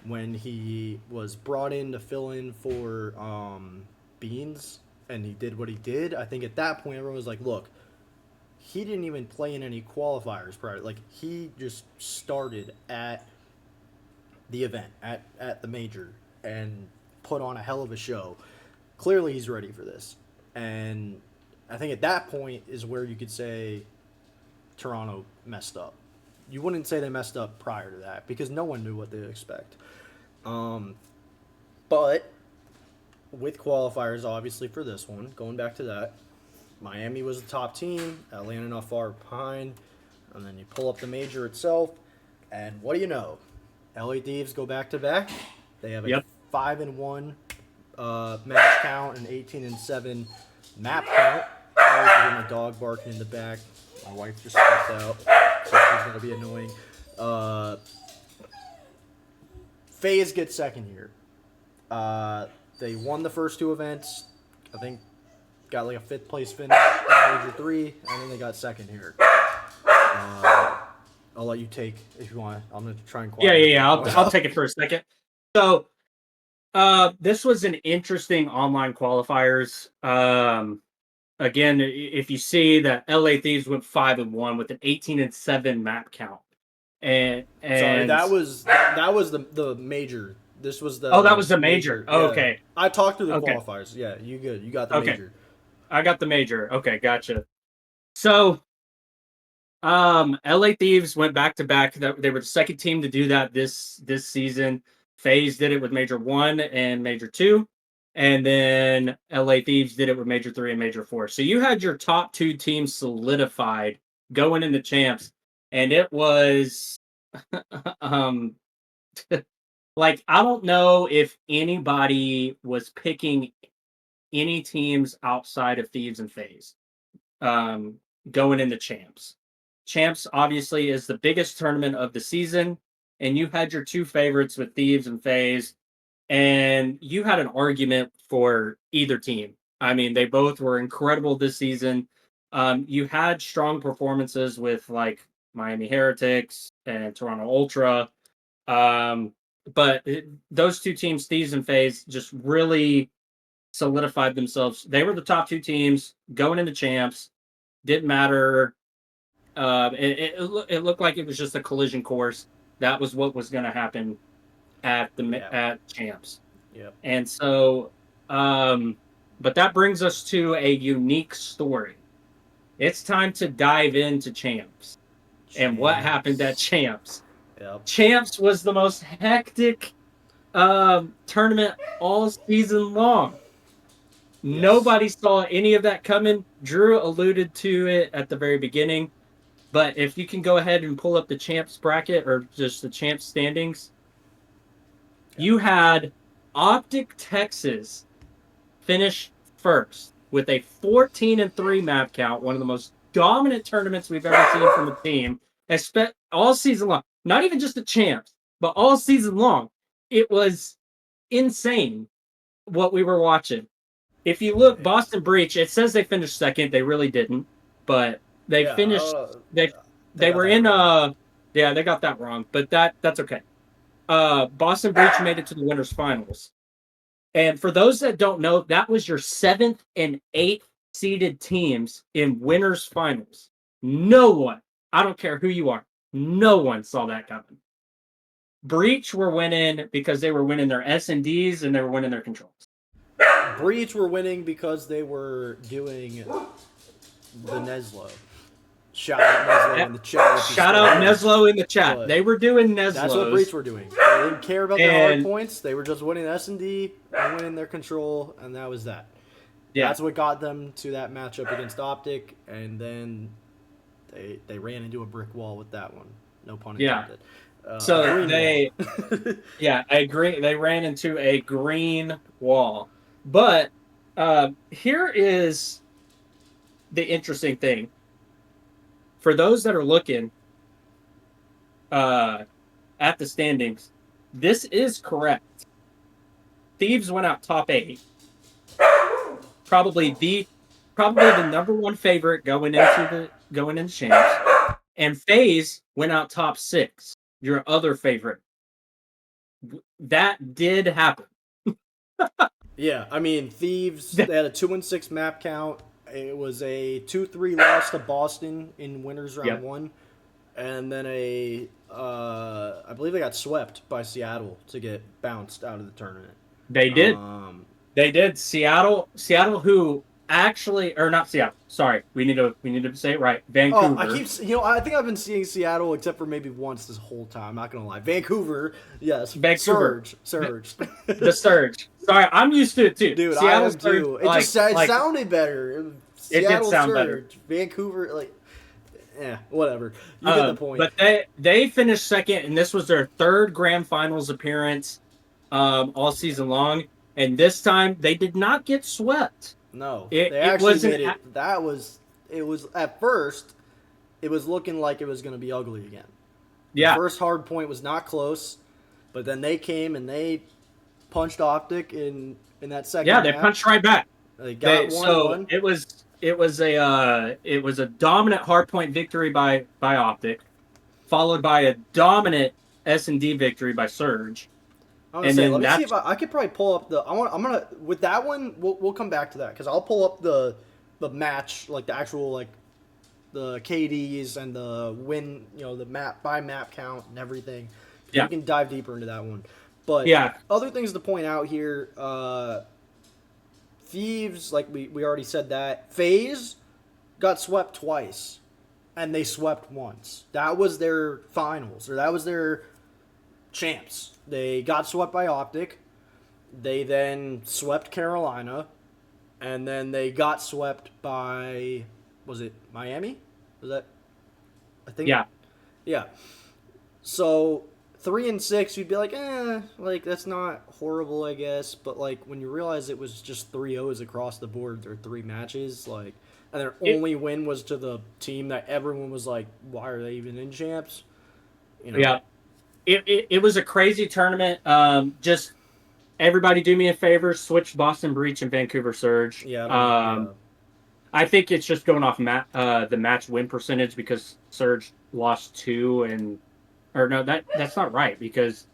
When he was brought in to fill in for Beans and he did what he did, I think at that point everyone was like, look, he didn't even play in any qualifiers prior. Like he just started at the event, at the major, and put on a hell of a show. Clearly he's ready for this. And I think at that point is where you could say Toronto messed up. You wouldn't say they messed up prior to that because no one knew what to expect. But with qualifiers, obviously, for this one, going back to that, Miami was the top team, Atlanta not far behind, and then you pull up the major itself, and what do you know? LA Thieves go back to back. They have a 5-1 match count and 18-7 map count. I always hear my dog barking in the back. My wife just stepped out, so she's gonna be annoying. FaZe gets second here. They won the first two events. I think got like a 5th place finish in Major 3, and then they got second here. I'll let you take if you want. I'm gonna try and quiet. Yeah. I'll take it for a second. So, this was an interesting online qualifiers. Again, if you see that LA Thieves went 5-1 with an 18-7 map count, and sorry, that was the major. This was the that was the major. Oh, yeah. okay, I talked through the qualifiers. Yeah, you good? You got the major. I got the major. Okay, gotcha. So, LA Thieves went back to back. They were the second team to do that this season. FaZe did it with Major 1 and Major 2. And then LA Thieves did it with Major 3 and Major 4. So you had your top 2 teams solidified going into champs. And it was like, I don't know if anybody was picking any teams outside of Thieves and FaZe going into champs. Champs obviously is the biggest tournament of the season, and you had your 2 favorites with Thieves and FaZe, and you had an argument for either team. I mean, they both were incredible this season. You had strong performances with like Miami Heretics and Toronto Ultra. But those 2 teams, Thieves and FaZe, just really solidified themselves. They were the top 2 teams going into champs. Didn't matter. It looked like it was just a collision course. That was what was going to happen at champs. Yep. And so, but that brings us to a unique story. It's time to dive into champs. And what happened at champs. Yep. Champs was the most hectic tournament all season long. Yes. Nobody saw any of that coming. Drew alluded to it at the very beginning. But if you can go ahead and pull up the champs bracket or just the champs standings, you had OpTic Texas finish first with a 14-3 map count, one of the most dominant tournaments we've ever seen from a team, all season long. Not even just the champs, but all season long. It was insane what we were watching. If you look, Boston Breach, it says they finished second. They really didn't, but they finished. They were in Yeah, they got that wrong, but that's okay. Boston Breach made it to the winners finals. And for those that don't know, that was your seventh and eighth seeded teams in winners finals. No one, I don't care who you are, no one saw that coming. Breach were winning because they were winning their S&Ds and they were winning their controls. Breach were winning because they were doing the Neslo. Shout out Neslo in the chat. Shout out Neslo in the chat. But they were doing Neslos. That's what Breach were doing. They didn't care about their hard points. They were just winning S&D and winning their control, and that was that. Yeah. That's what got them to that matchup against OpTic, and then they ran into a brick wall with that one. No pun intended. So they, I agree. They ran into a green wall. But here is the interesting thing. For those that are looking at the standings, this is correct. Thieves went out top 8. Probably the number one favorite going into champs. And FaZe went out top 6. Your other favorite. That did happen. Yeah, I mean, Thieves, they had a 2-6 map count. It was a 2-3 loss to Boston in winners round 1. And then I believe they got swept by Seattle to get bounced out of the tournament. They did. They did. Seattle, who actually, or not Seattle. Sorry, we need to say it right. Vancouver. I think I've been seeing Seattle except for maybe once this whole time. I'm not gonna lie. Vancouver, yes. Vancouver. Surge. The Surge. Sorry, I'm used to it too. Dude, Seattle too. It sounded better. Seattle it did sound Surge. Better. Vancouver, whatever. You get the point. But they finished second, and this was their third Grand Finals appearance all season long. And this time, they did not get swept. No, they actually made it. It was at first, it was looking like it was going to be ugly again. Yeah. The first hard point was not close, but then they came and they punched OpTic in that second. Yeah, they punched right back. They got 1-1. So it was a dominant hard point victory by OpTic, followed by a dominant S&D victory by Surge. Let me see if I could probably pull up I'm gonna with that one. We'll come back to that because I'll pull up the match, like the actual the KDs and the win, the map by map count and everything. Yeah, we can dive deeper into that one. But other things to point out here. Thieves, like we already said that. FaZe got swept twice, and they swept once. That was their finals, or that was their champs. They got swept by OpTic. They then swept Carolina. And then they got swept by, was it Miami? Was that, I think? Yeah. Yeah. So 3-6, you'd be like, that's not horrible, I guess. But when you realize it was just 3-0s across the board, their 3 matches, and their only win was to the team that everyone was like, why are they even in champs? Yeah. It was a crazy tournament. Just everybody do me a favor, switch Boston Breach and Vancouver Surge. Yeah. I think it's just going off the match win percentage because Surge lost 2 that's not right because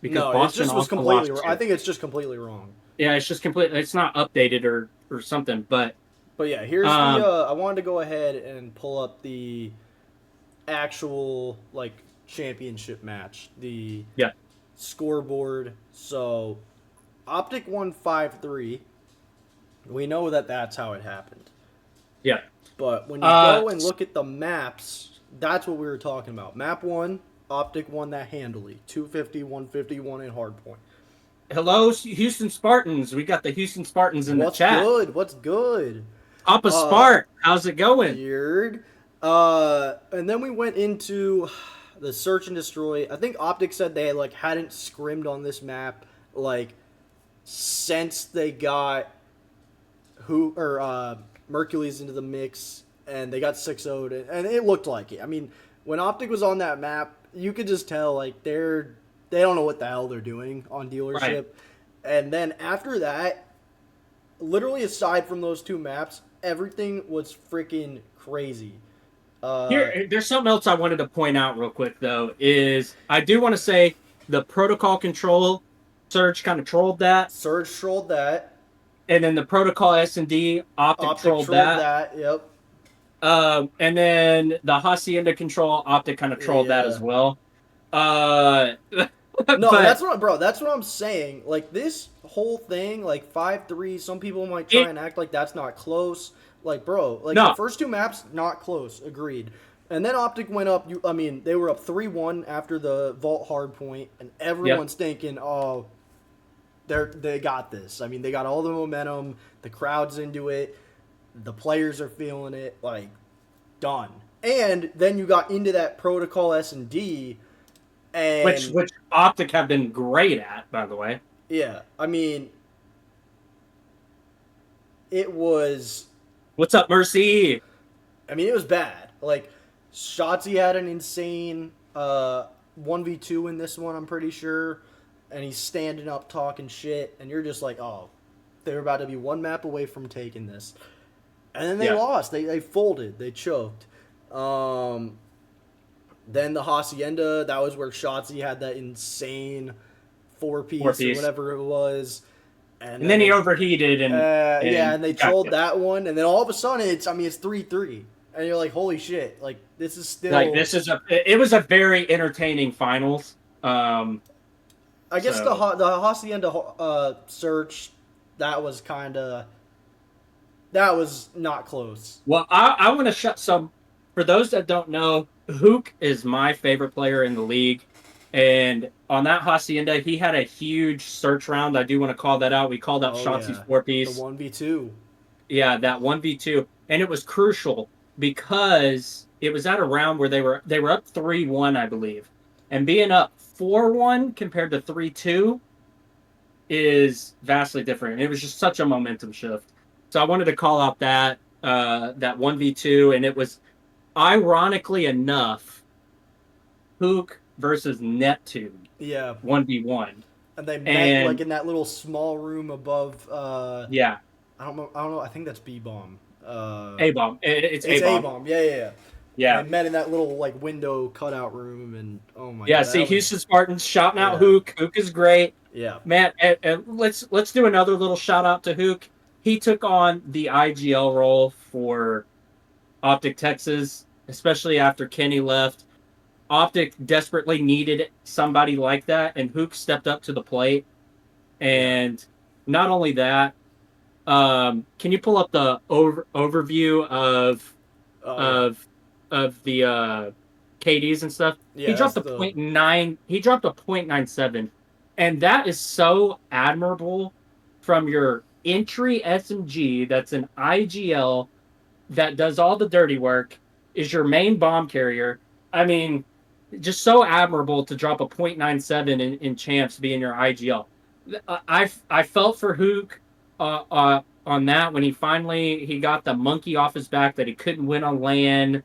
Boston it just was completely wrong. I think it's just completely wrong. Yeah, it's just completely. It's not updated or something, but yeah, here's I wanted to go ahead and pull up the actual championship match, the scoreboard. So OpTic won 5-3. We know that's how it happened. Yeah. But when you go and look at the maps, that's what we were talking about. Map 1, OpTic won that handily. 250, 151 in hardpoint. Hello, Houston Spartans. We got the Houston Spartans in the chat. What's good? Papa Spart, how's it going? Weird. And then we went into the search and destroy. I think OpTic said they hadn't scrimmed on this map since they got Mercules into the mix, and they got 6-0'd, and it looked like it. I mean, when OpTic was on that map, you could just tell they don't know what the hell they're doing on dealership. Right. And then after that, literally aside from those 2 maps, everything was freaking crazy. Uh, There's something else I wanted to point out real quick though. Is I do want to say the protocol control Surge kind of trolled that, Surge trolled that. and then the protocol S&D OpTic OpTic trolled trolled that. that. Yep. And then the Hacienda control OpTic kind of trolled that Yeah. as well. Uh, No, but bro. That's what I'm saying. Like this whole thing, like 5-3. Some people might try it and act like that's not close. Like, bro, like the no, first two maps, not close. Agreed. And then Optic went up. I mean, they were up 3-1 after the Vault hard point, and yep, everyone's thinking, oh, they got this. I mean, they got all the momentum. The crowd's into it. The players are feeling it. Like, done. And then you got into that protocol S&D, which and OpTic have been great at, by the way. yeah, I mean, it was. What's up, Mercy? I mean, it was bad. Like, Shotzi had an insane 1v2 in this one, I'm pretty sure. And he's standing up talking shit. And you're just like, oh, they were about to be one map away from taking this. And then they Yeah, lost. They folded. They choked. Um, then the Hacienda, that was where Shotzi had that insane four four piece or piece, whatever it was. And and then then he they overheated yeah, and and they got trolled killed. that one, and then all of a sudden it's 3-3, and you're like, holy shit, like this is Like still. this is it was a very entertaining finals. I guess So the Hacienda search, that was that was not close. well, I want to shut some. For those that don't know, Hook is my favorite player in the league, and on that Hacienda, he had a huge search round. I do want to call that out. We called out Oh Shotzi's yeah, four the piece. 1v2. Yeah, that 1v2, and it was crucial because it was at a round where they were up 3-1, I believe, and being up 4-1 compared to 3-2 is vastly different. And it was just such a momentum shift. So I wanted to call out that 1v2, and it was ironically enough Hook versus Neptune Yeah, 1v1, and they met like and in that little small room above. yeah, I don't know. I don't know. I think that's B bomb. A bomb. It's A It's A bomb. bomb. Yeah, yeah, yeah. And they Yeah. met in that little like window cutout room, and oh my Yeah, god, see, that was Houston Spartans shouting out yeah, Hook. Hook is great, yeah, man. And let's do another little shout out to Hook. He took on the IGL role for OpTic Texas, especially after Kenny left. OpTic desperately needed somebody like that, and Hook stepped up to the plate. yeah. And not only that, can you pull up the overview Oh yeah, of the KDs and stuff? He yeah. That's dropped a the point nine. He dropped a 0.97, and that is so admirable from your entry SMG. That's an IGL that does all the dirty work. Is your main bomb carrier. I mean, just so admirable to drop a 0.97 in champs being your IGL. I felt for Hook on that when he got the monkey off his back that he couldn't win on land,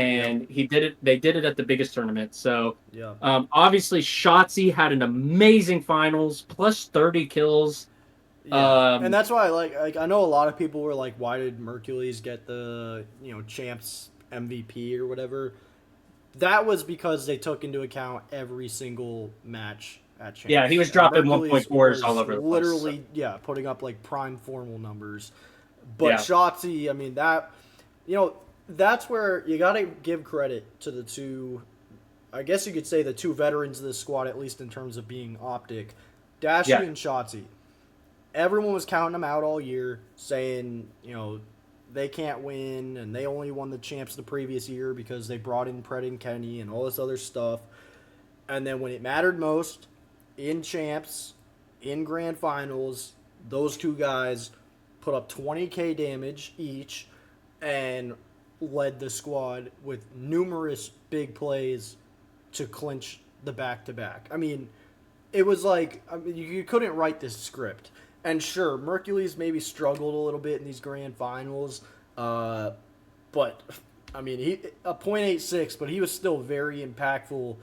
yep, and he did it. They did it at the biggest tournament. So yeah, obviously Shotzi had an amazing finals, plus 30 kills. yeah. And Um, that's why like I know a lot of people were like, why did Mercules get the champs MVP or whatever? That was because they took into account every single match at yeah, he champs, was and dropping Mercules 1.4s all was over the place. So, literally putting up like prime formal numbers. But yeah, Shotzi, I mean that that's where you got to give credit to the two. I guess you could say the two veterans of this squad, at least in terms of being Optic, Dashy yeah, and Shotzi. Everyone was counting them out all year, saying, they can't win, and they only won the champs the previous year because they brought in Pred and Kenny and all this other stuff. And then when it mattered most, in champs, in grand finals, those two guys put up 20k damage each and led the squad with numerous big plays to clinch the back to back. I mean, it was like you couldn't write this script. And sure, Mercules maybe struggled a little bit in these grand finals, but I mean, he a .86, but he was still very impactful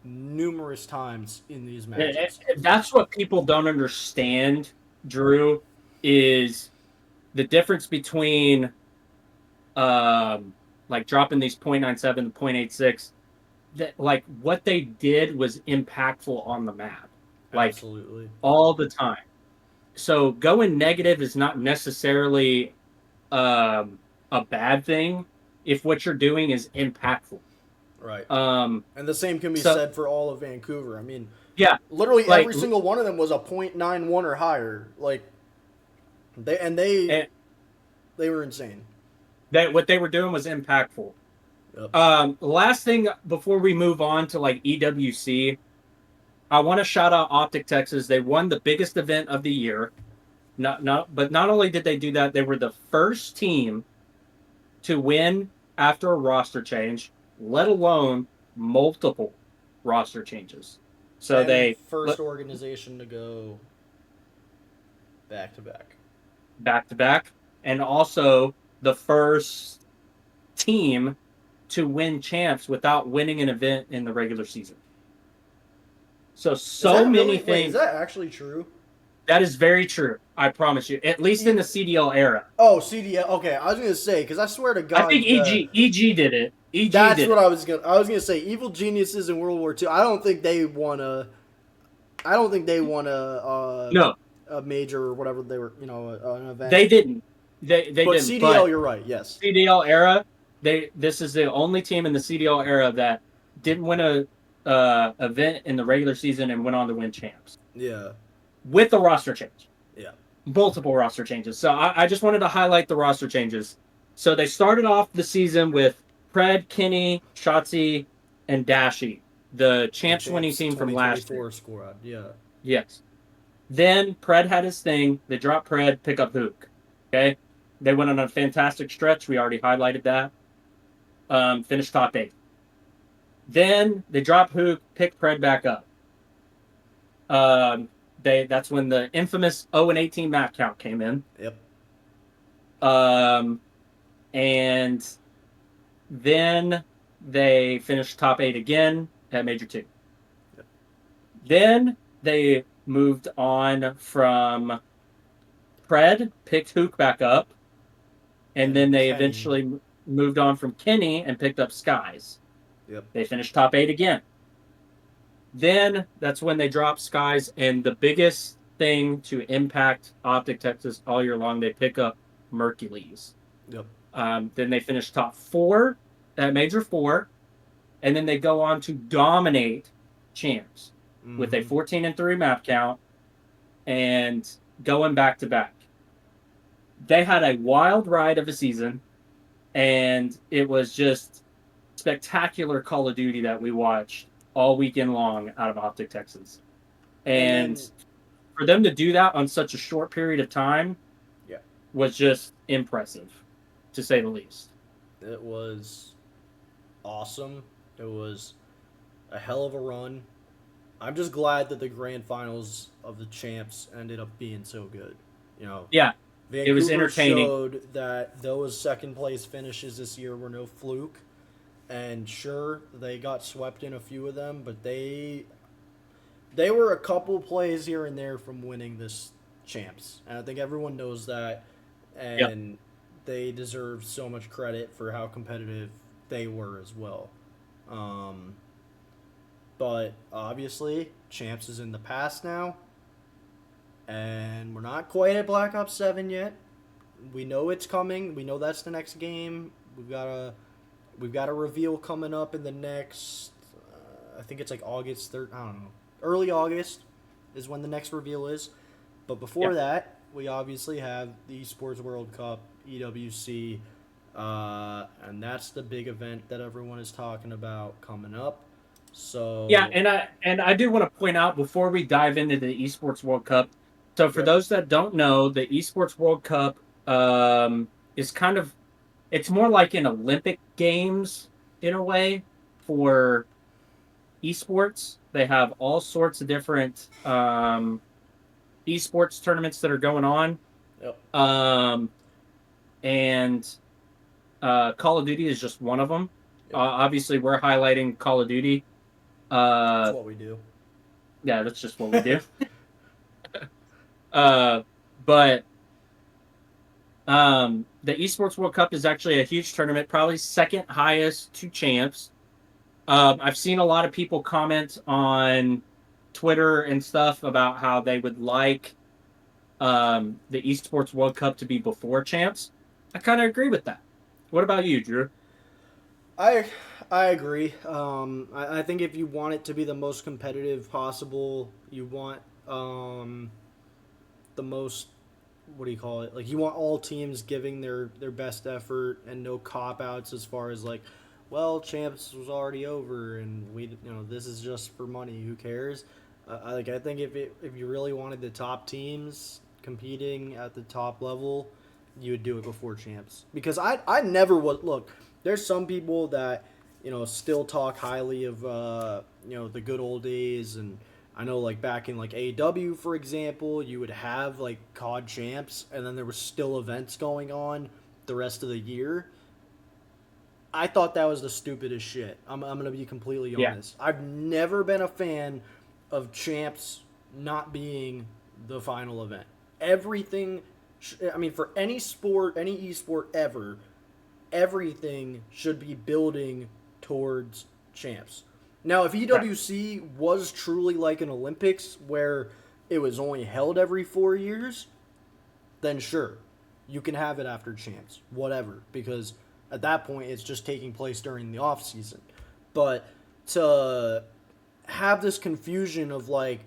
numerous times in these matches. that's what people don't understand. Drew is the difference between um like dropping these 0.97 to 0.86, that like what they did was impactful on the map, like Absolutely. all the time. So going negative is not necessarily um, a bad thing if what you're doing is impactful. Right. Um, And the same can be so said for all of Vancouver. I mean, yeah, literally like every single one of them was a .91 or higher. Like they and they and they were insane. that what they were doing was impactful. Yep. Last thing before we move on to like EWC, I want to shout out OpTic Texas. They won the biggest event of the year. But not only did they do that, they were the first team to win after a roster change, let alone multiple roster changes. So And they first organization to go back to back. back to back, and also the first team to win champs without winning an event in the regular season. So Is so that many really? Wait, is things. that actually true? That is very true. I promise you. At least in E- the CDL era. oh, CDL. Okay, I was gonna say because I swear to I think God, the EG did it. EG that's did what it. I was gonna say. Evil geniuses in World War II. I don't think they won a. I don't think they won No, a major or whatever they were. An event. they didn't. They But didn't. CDL, But you're right. Yes. CDL era, this is the only team in the CDL era that didn't win a event in the regular season and went on to win champs Yeah. with the roster change, Yeah. multiple roster changes. So I just wanted to highlight the roster changes. So they started off the season with Pred, Kinney, Shotzi, and Dashi, the The champs winning champs team from last year. 2024 squad. Yeah. Yes. Then Pred had his thing. They dropped Pred, pick up Hook. Okay. They went on a fantastic stretch. We already highlighted that. Finished top eight. Then they drop Hook, pick Pred back up. That's when the infamous 0-18 map count came in. Yep. Um, and then they finished top eight again at Major Two. Yep. Then they moved on from Pred, picked Hook back up, and And then they Kenny. eventually moved on from Kenny and picked up Skies. Yep. They finished top eight again. Then that's when they dropped Skies, and the biggest thing to impact OpTic Texas all year long, they pick up Mercules. Yep. Then they finish top four at Major Four, and then they go on to dominate champs with a Mm-hmm. 14-3 map count and going back to back. They had a wild ride of a season, and it was just spectacular Call of Duty that we watched all weekend long out of OpTic Texas. And And then, for them to do that on such a short period of time yeah, was just impressive, to say the least. it was awesome. It was a hell of a run. I'm just glad that the grand finals of the champs ended up being so good. You know, Yeah, it was Vancouver entertaining. showed that those second place finishes this year were no fluke. And sure, they got swept in a few of them, but they were a couple plays here and there from winning this champs. And I think everyone knows that. Yep. And they deserve so much credit for how competitive they were as well. Um, but obviously, champs is in the past now. And we're not quite at Black Ops 7 yet. We know it's coming. We know that's the next game. We've got a reveal coming up in the next. I think it's like August 3rd. I don't know. Early August is when the next reveal is. But before Yeah. that, we obviously have the Esports World Cup, EWC, and that's the big event that everyone is talking about coming up. Yeah, So, and I do want to point out before we dive into the Esports World Cup. So for yep, those that don't know, the Esports World Cup is kind of it's more like an Olympic Games in a way for esports. They have all sorts of different esports tournaments that are going on. yep, Um, and Call of Duty is just one of them. yep. Obviously, we're highlighting Call of Duty. That's Uh, what we do. yeah, that's just what we do. Uh, but The Esports World Cup is actually a huge tournament, probably second highest to champs. I've seen a lot of people comment on Twitter and stuff about how they would like the Esports World Cup to be before champs. I kind of agree with that. What about you, Drew? I I agree. I think if you want it to be the most competitive possible, you want the most, what do you call it? Like, you want all teams giving their best effort and no cop outs as far as like, well, champs was already over and this is just for money. Who cares? I think if you really wanted the top teams competing at the top level, you would do it before champs, because I never would look. There's some people that still talk highly of the good old days, and I know, like, back in like AW, for example, you would have like COD champs, and then there was still events going on the rest of the year. I thought that was the stupidest shit. I'm gonna be completely Yeah, honest. I've never been a fan of champs not being the final event. Everything, I mean, for any sport, any esport ever, everything should be building towards champs. Now, if right. EWC was truly like an Olympics where it was only held every 4 years, then sure, you can have it after champs, whatever, because at that point it's just taking place during the off season. But to have this confusion of, like,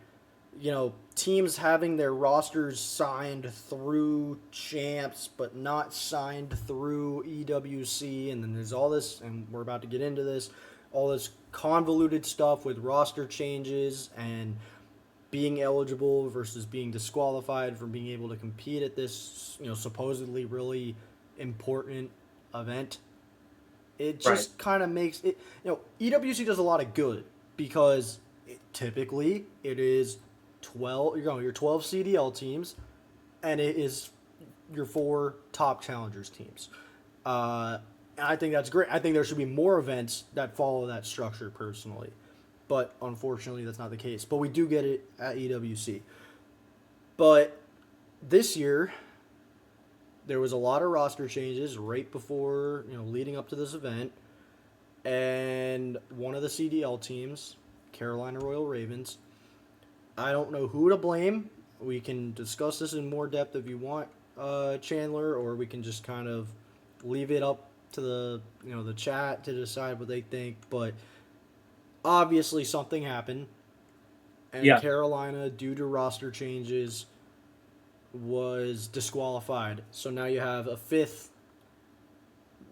teams having their rosters signed through champs but not signed through EWC, and then there's all this, and we're about to get into this, all this convoluted stuff with roster changes and being eligible versus being disqualified from being able to compete at this, supposedly really important event. It Right. just kind of makes it, EWC does a lot of good because typically it is 12, your 12 CDL teams, and it is your four top challengers teams. And I think that's great. I think there should be more events that follow that structure personally, but unfortunately that's not the case. But we do get it at EWC. But this year there was a lot of roster changes right before, leading up to this event, and one of the CDL teams, Carolina Royal Ravens, I don't know who to blame. We can discuss this in more depth if you want, Chandler, or we can just kind of leave it up to the chat to decide what they think. But obviously something happened, and Yeah. Carolina, due to roster changes, was disqualified. So now you have a fifth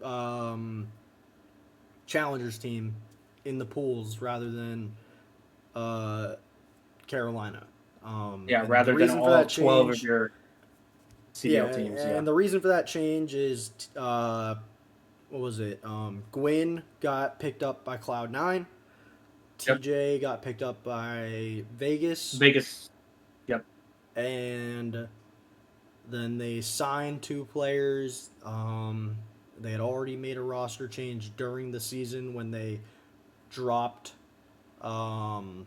um, challengers team in the pools rather than uh, Carolina. Yeah. And the Rather than reason for all that 12 of change, your yeah, CDL teams. Yeah. and the reason for that change is, what was it? Gwyn got picked up by Cloud9. Yep. TJ got picked up by Vegas, Vegas. Yep. and then they signed two players. They had already made a roster change during the season when they dropped um,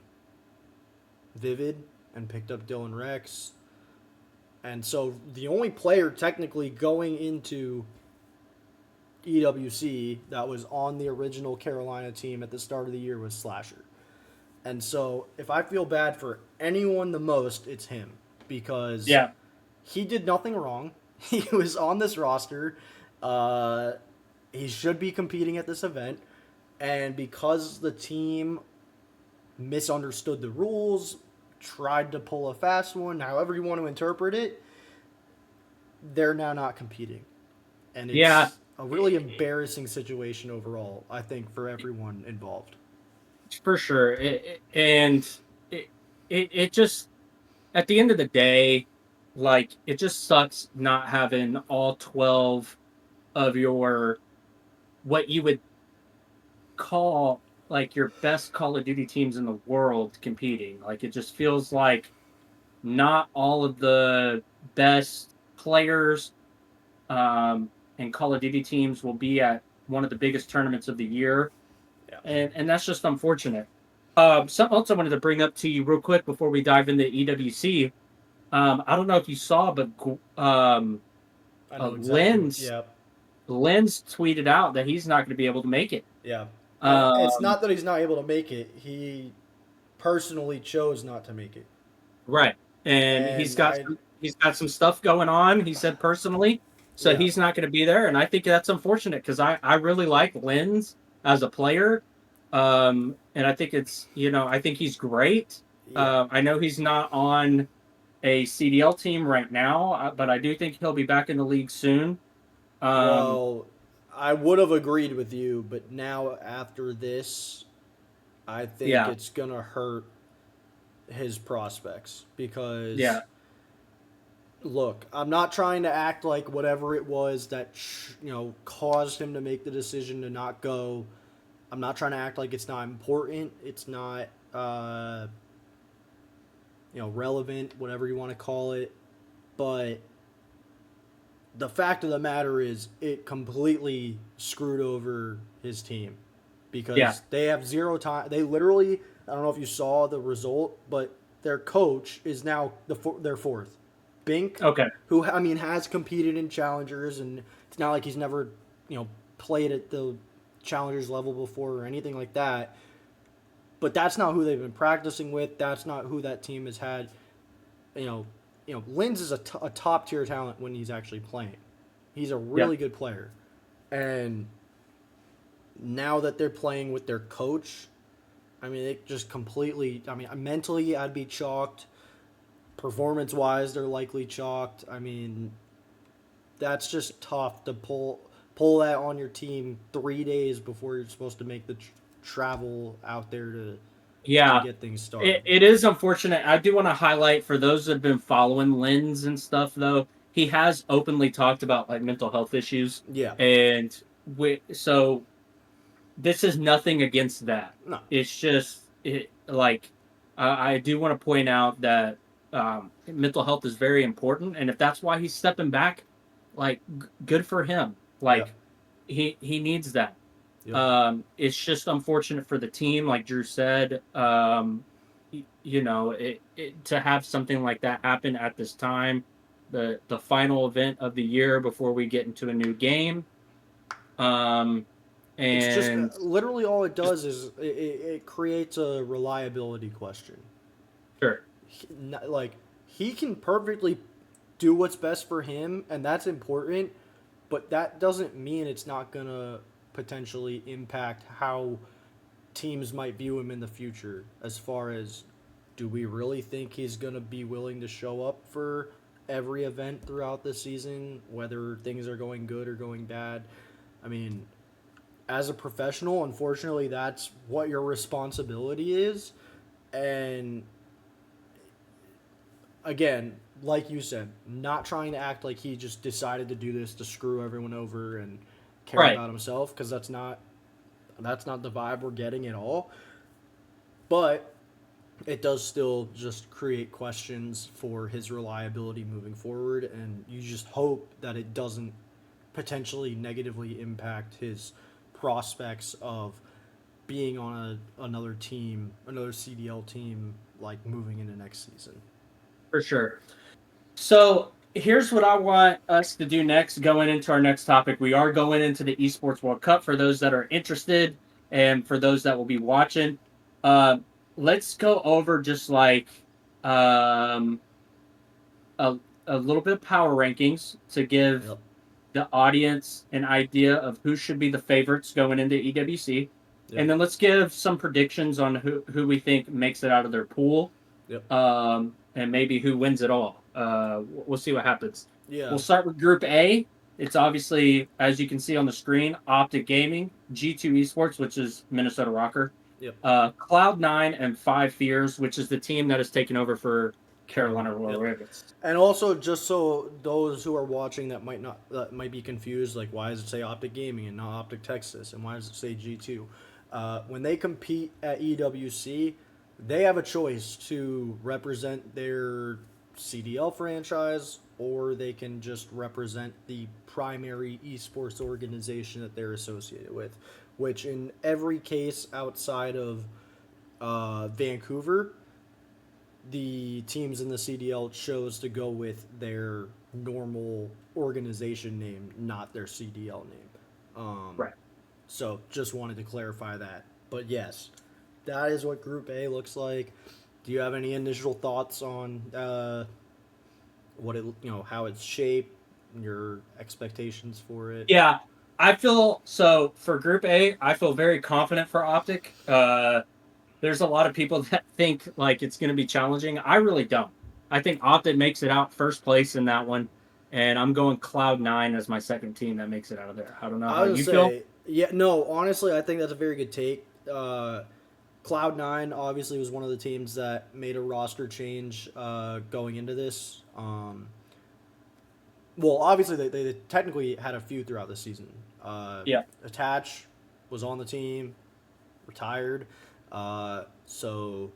Vivid and picked up Dylan Rex. And so the only player technically going into EWC that was on the original Carolina team at the start of the year was Slasher. And so if I feel bad for anyone the most, it's him, because Yeah. he did nothing wrong. He was on this roster. Uh, he should be competing at this event. And because the team misunderstood the rules, tried to pull a fast one, however you want to interpret it, they're now not competing. And Yeah. it's a really embarrassing situation overall, I think, for everyone involved. For sure. And it, it just, at the end of the day, like, it just sucks not having all 12 of your, what you would call like your best Call of Duty teams in the world competing. Like, it just feels like not all of the best players and Call of Duty teams will be at one of the biggest tournaments of the year, Yeah. and that's just unfortunate. Something else I wanted to bring up to you real quick before we dive into EWC. I don't know if you saw, but I know exactly what. Lens Yeah, Lens tweeted out that he's not going to be able to make it. yeah. And it's Um, not that he's not able to make it. He personally chose not to make it. right, and And I, he's got some stuff going on. He said personally, so yeah, he's not going to be there, and I think that's unfortunate because I really like Lens as a player, and I think it's I think he's great. yeah. I know he's not on a CDL team right now, but I do think he'll be back in the league soon. Um, Well, I would have agreed with you, but now after this, I think yeah, it's gonna hurt his prospects because yeah, look, I'm not trying to act like whatever it was that caused him to make the decision to not go. I'm not trying to act like it's not important. It's not relevant, whatever you want to call it. But the fact of the matter is, it completely screwed over his team yeah. because they have zero time. They literally, I don't know if you saw the result, but their coach is now their fourth. Bink, Okay, who I mean has competed in challengers, and it's not like he's never played at the challengers level before or anything like that. But that's not who they've been practicing with. That's not who that team has had. You know, Linz is a top tier talent when he's actually playing. He's a yeah, really good player, and now that they're playing with their coach, I mean, it just completely. I mean, mentally, I'd be chalked. Performance wise, they're likely chalked. I mean, that's just tough to pull that on your team 3 days before you're supposed to make the travel out there to yeah. get things started. It is unfortunate. I do want to highlight for those that have been following Lens and stuff, though, he has openly talked about like mental health issues. Yeah, And so this is nothing against that. no, It's just like I do want to point out that mental health is very important. And if that's why he's stepping back, like good for him. yeah, Like he needs that. yep. It's just unfortunate for the team, like Drew said. To have something like that happen at this time, the final event of the year before we get into a new game. Um, It's just and literally all it just does is it creates a reliability question. sure, Like he can perfectly do what's best for him, and that's important. But that doesn't mean it's not gonna potentially impact how teams might view him in the future. As far as, do we really think he's gonna be willing to show up for every event throughout the season, whether things are going good or going bad? I mean, as a professional, unfortunately, that's what your responsibility is. And again, like you said, not trying to act like he just decided to do this to screw everyone over and care right, about himself, because that's not the vibe we're getting at all. But it does still just create questions for his reliability moving forward, and you just hope that it doesn't potentially negatively impact his prospects of being on another team, another CDL team, like moving into next season. for sure. So here's what I want us to do next, going into our next topic. We are going into the Esports World Cup for those that are interested and for those that will be watching. Uh, let's go over just like um, a, a little bit of power rankings to give Yep. the audience an idea of who should be the favorites going into EWC. Yep. And then let's give some predictions on who we think makes it out of their pool, Yep. and maybe who wins it all. We'll see what happens. Yeah. We'll start with Group A. It's obviously, as you can see on the screen, OpTic Gaming, G2 Esports, which is Minnesota Rocker, Yep. Cloud9, and Five Fears, which is the team that has taken over for Carolina. Carolina Royal Yep. Ravens. And also, just so those who are watching that might be confused, like why does it say OpTic Gaming and not OpTic Texas, and why does it say G2? When they compete at EWC, they have a choice to represent their CDL franchise, or they can just represent the primary esports organization that they're associated with. Which, in every case outside of Vancouver, the teams in the CDL chose to go with their normal organization name, not their CDL name. Right. So just wanted to clarify that. But yes, that is what Group A looks like. Do you have any initial thoughts on what it, how it's shaped, your expectations for it? Yeah, I feel so for Group A. I feel very confident for OpTic. There's a lot of people that think like it's going to be challenging. I really don't. I think OpTic makes it out first place in that one, and I'm going Cloud9 as my second team that makes it out of there. I don't know how I would you feel. say, yeah, no, honestly, I think that's a very good take. Cloud9 obviously was one of the teams that made a roster change going into this. Well, obviously, they technically had a few throughout the season. Yeah, Attach was on the team, retired. So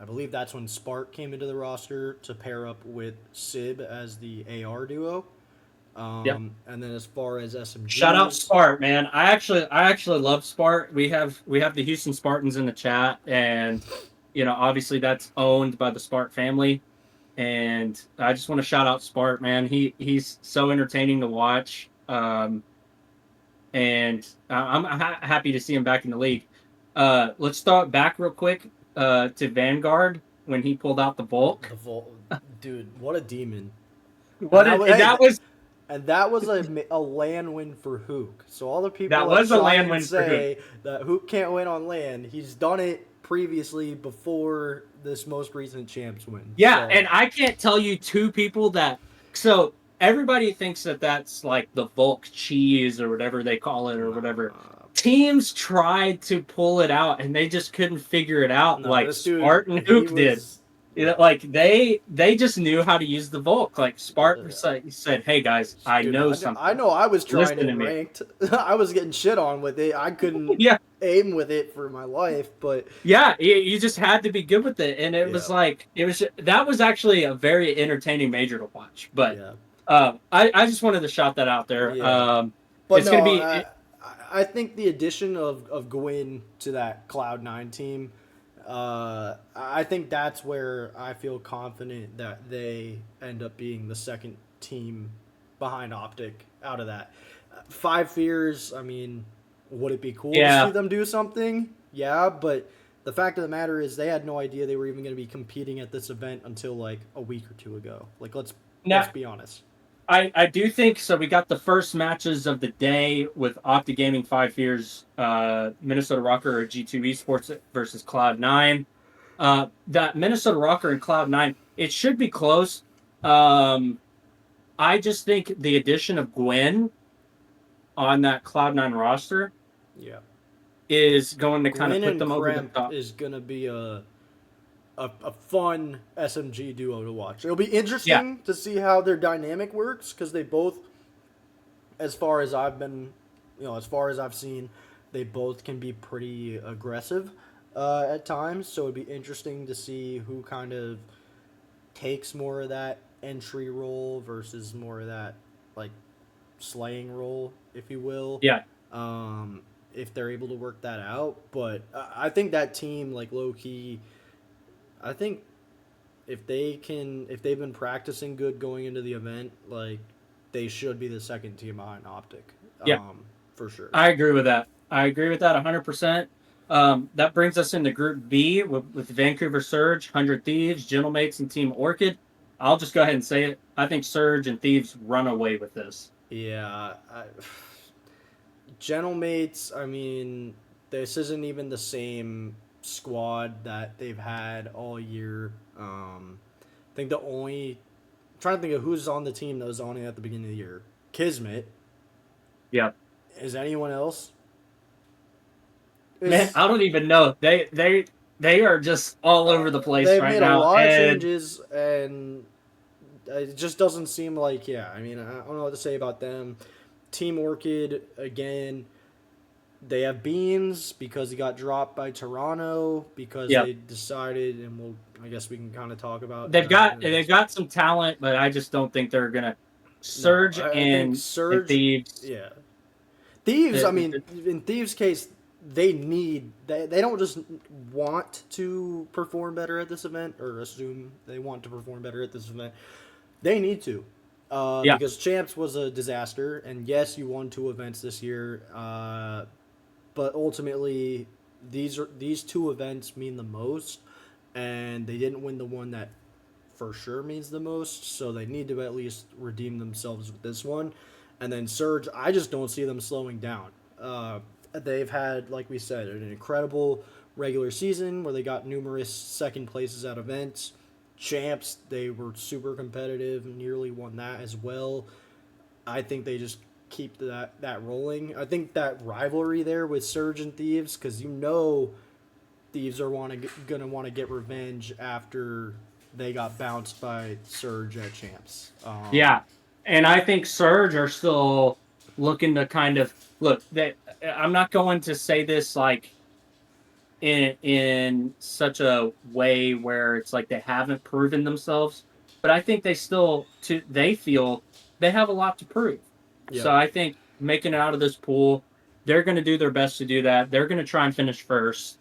I believe that's when Spark came into the roster to pair up with Sib as the AR duo. yeah. And then as far as Shout out SMG, Spart, man. I actually love Spart. We have the Houston Spartans in the chat, and obviously that's owned by the Spart family. And I just want to shout out Spart, man. He's so entertaining to watch. And I'm happy to see him back in the league. Let's start back real quick to Vanguard when he pulled out the Volk. the Vol, dude, what a demon! And What that it, was hey, that was and that was a land win for Hook. So all the people that that was a try land and win for Hook. say that Hook can't win on land, he's done it previously before this most recent champs win. Yeah, So and I can't tell you two people that. So everybody thinks that that's like the Volk cheese or whatever they call it or whatever. nah, Teams tried to pull it out and they just couldn't figure it out no, like this dude, Spartan he Hook did. was yeah. Like they just knew how to use the Volk. Like Spartan said, "Hey guys, I Dude, know I something. know I was trying Listen it to me." ranked. I was getting shit on with it. I couldn't Yeah, aim with it for my life, but yeah. You just had to be good with it, and it yeah, was like it was. That was actually a very entertaining major to watch. But yeah, I just wanted to shout that out there. yeah. But It's gonna no, be I think the addition of Gwyn to that Cloud9 team, I think that's where I feel confident that they end up being the second team behind OpTic out of that. Five Fears, I mean, would it be cool to see yeah. them do something? Yeah, but the fact of the matter is they had no idea they were even going to be competing at this event until like a week or two ago. Like let's Now be honest. I do think so. We got the first matches of the day with Opti Gaming 5 Fears, Minnesota Rocker or G2 Esports versus Cloud9. That Minnesota Rocker and Cloud9, it should be close. Um, I just think the addition of Gwen on that Cloud9 roster Yeah. is going to kind of Gwyn put and them over the Kremp top. is gonna be a fun SMG duo to watch. It'll be Yeah, interesting to see how their dynamic works because they both, as far as I've been, as far as I've seen, they both can be pretty aggressive at times. So it'd be interesting to see who kind of takes more of that entry role versus more of that like slaying role, if you will. yeah, Um, if they're able to work that out, but I think that team, like low key, I think if they've been practicing good going into the event, like they should be the second team behind OpTic, yeah. for sure. I agree with that. I agree with that 100%. That brings us into Group B with Vancouver Surge, 100 Thieves, Gentlemates, and Team Orchid. I'll just go ahead and say it. I think Surge and Thieves run away with this. Yeah, Gentlemates. I mean, this isn't even the same squad that they've had all year. I think I'm trying to think of who's on the team that was on it at the beginning of the year. Kismet. Yeah. Is anyone else? Man, Is I don't even know. They are just all over the place they've right made a now. lot of And changes, and it just doesn't seem like, yeah. I mean, I don't know what to say about them. Team Orchid again. They have Beans because he got dropped by Toronto because yeah, they decided, and I guess we can kind of talk about they've that got in the they've next. got some talent, but I just don't think they're gonna No, Surge I think and Surge, Thieves. yeah. Thieves, I uh, mean, in Thieves' case, they don't just want to perform better at this event or assume they want to perform better at this event. They need to. Yeah, Because champs was a disaster, and yes, you won 2 events this year, but ultimately these 2 events mean the most, and they didn't win the one that for sure means the most, so they need to at least redeem themselves with this one. And then Surge, I just don't see them slowing down. They've had, like we said, an incredible regular season where they got numerous second places at events. Champs, they were super competitive, nearly won that as well. I think they just keep that rolling. I think that rivalry there with Surge and Thieves, because Thieves are gonna want to get revenge after they got bounced by Surge at champs. yeah, and I think Surge are still looking to kind of look. That I'm not going to say this like in such a way where it's like they haven't proven themselves, but I think they feel they have a lot to prove. So Yep. I think making it out of this pool, they're going to do their best to do that. They're going to try and finish first.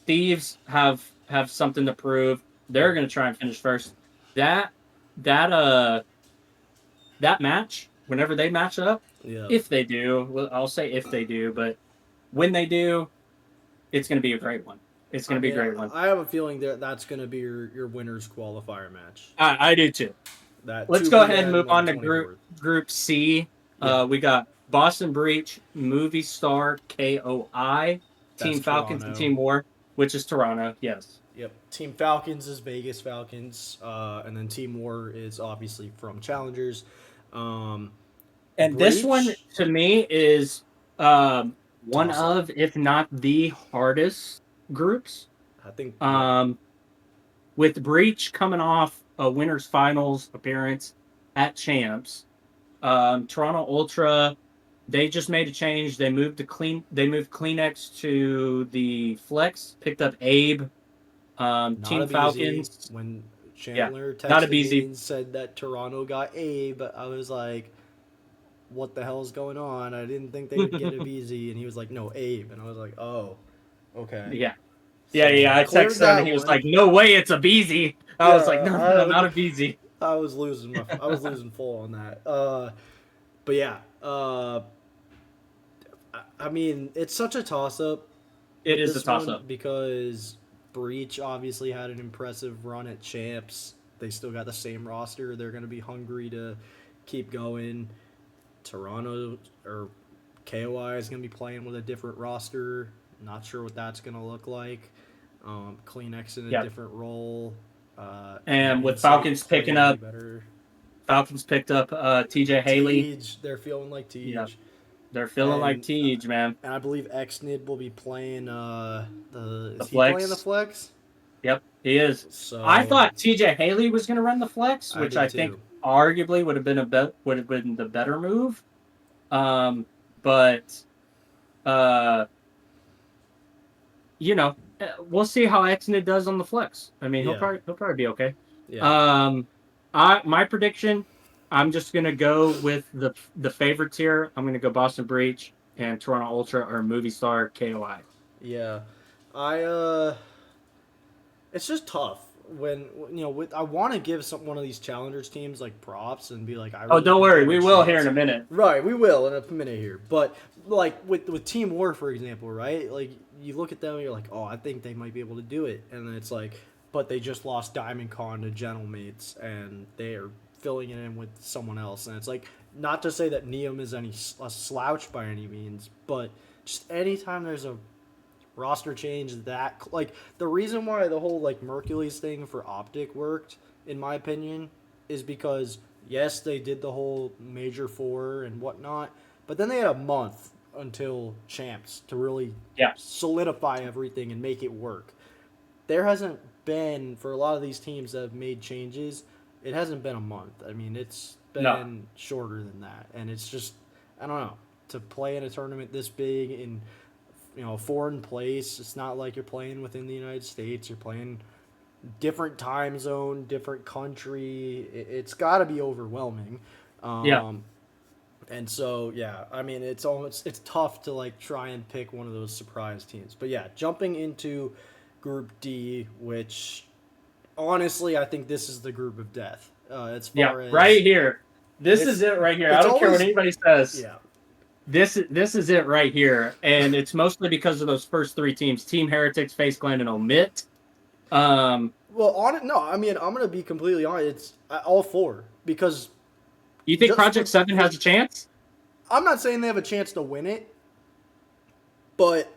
Thieves have something to prove. They're Yep. going to try and finish first. That that that match, whenever they match up, Yep. if they do, well, I'll say if they do, but when they do, it's going to be a great one. It's going I to be a mean, great one. I have a feeling that that's going to be your winners qualifier match. I do too. That Let's 2 go ahead and p.m. move on the on to group 24th. group C. Yeah, We got Boston Breach, Movie Star, KOI, that's Team Falcons, and Toronto. Team War, which is Toronto. Yes. Yep. Team Falcons is Vegas Falcons, and then Team War is obviously from Challengers. Um, And this one Breach, to me is one toss up. of, if not the hardest groups. I think, yeah. Um, with Breach coming off a winners finals appearance at Champs, Toronto Ultra, they just made a change. They moved Kleenex to the flex. Picked up Abe. Not Team a BZ. Falcons. When Yeah, Chandler not a texted me BZ. and said that Toronto got Abe, I was like, what the hell is going on? I didn't think they would get a BZ. And he was like, no, Abe. And I was like, oh, okay. Yeah, So I cleared texted him and that he was one. like, "No way, it's a BZ." I was like, Yeah, "No, no, no, not a BZ." I was I was losing full on that. But yeah, I mean, it's such a toss up It with is a this toss one up. because Breach obviously had an impressive run at champs. They still got the same roster. They're going to be hungry to keep going. Toronto or KOI is going to be playing with a different roster. Not sure what that's going to look like. Kleenex in a Yeah, different role. and with Insight playing way better. Falcons picked up TJ Haley. Tej, they're feeling like Yeah, Tej. they're feeling like And Tej, man. and I believe Xnid will be playing the The is he playing the flex. flex? Yep, he is. I So thought TJ Haley was going to run the flex, I which did I think too. arguably would have been the better move. But uh, we'll see how Exnid does on the flex. I mean, Yeah. he'll probably be okay. Yeah. Um, my prediction, I'm just gonna go with the favorites here. I'm gonna go Boston Breach and Toronto Ultra or Movie Star KOI. Yeah. I it's just tough when with I want to give one of these challengers teams like props and be like I Oh, really don't think they worry, have a we will here in chance. a minute. Right, we will in a minute here. But like with Team War for example, right? Like you look at them and you're like, "Oh, I think they might be able to do it." And then it's like but they just lost Diamond Con to Gentlemates and they are filling it in with someone else. And it's like not to say that Neum is a slouch by any means, but just anytime there's a roster change that like the reason why the whole like Mercules thing for OpTic worked in my opinion is because yes they did the whole major four and whatnot but then they had a month until champs to really Yeah, solidify everything and make it work. There hasn't been for a lot of these teams that have made changes, it hasn't been a month. I mean it's no, been shorter than that and it's just I don't know to play in a tournament this big in a foreign place. It's not like you're playing within the United States. You're playing different time zone, different country. It's got to be overwhelming. yeah, Um, and so yeah, I mean it's tough to like try and pick one of those surprise teams. But yeah, jumping into Group D, which honestly I think this is the group of death. as Yeah, far as right here. This is it right here. I it's don't care what always anybody says. yeah. This is it right here, and it's mostly because of those first three teams: Team Heretics, FaZe Clan, and Omit. Um, Well, on it, no. I mean, I'm gonna be completely honest. It's all four because you think just Project Seven for has a chance? I'm not saying they have a chance to win it, but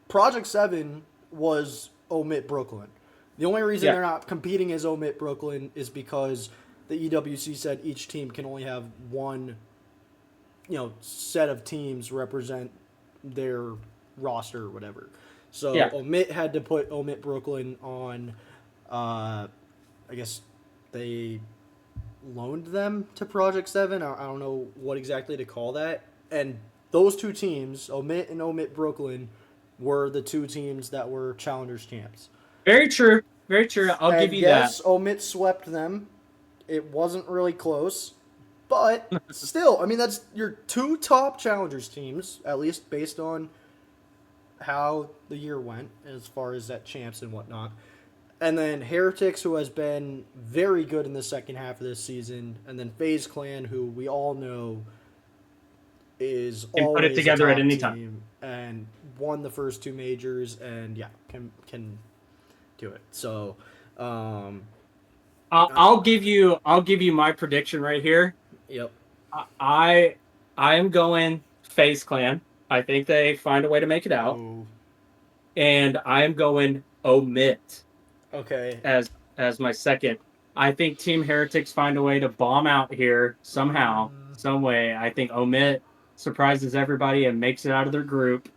Project Seven was Omit Brooklyn. The only reason Yeah, they're not competing as Omit Brooklyn is because the EWC said each team can only have one, set of teams represent their roster or whatever. So yeah. Omit had to put Omit Brooklyn on. I guess they loaned them to Project Seven. I don't know what exactly to call that. And those two teams, Omit and Omit Brooklyn, were the two teams that were challengers champs. Very true. Very true. I'll give And you that. yes, Omit swept them. It wasn't really close, but still, I mean, that's your two top challengers teams, at least based on how the year went as far as that champs and whatnot. And then Heretics, who has been very good in the second half of this season, and then FaZe Clan, who we all know is Can put it always a together at top any time. team and won the first two majors, and yeah, can do it. So, I'll give you my prediction right here. yep. I I am going FaZe Clan. I think they find a way to make it out, Ooh. and I am going Omit Okay. as my second. I think Team Heretics find a way to bomb out here somehow, some way. I think Omit surprises everybody and makes it out of their group,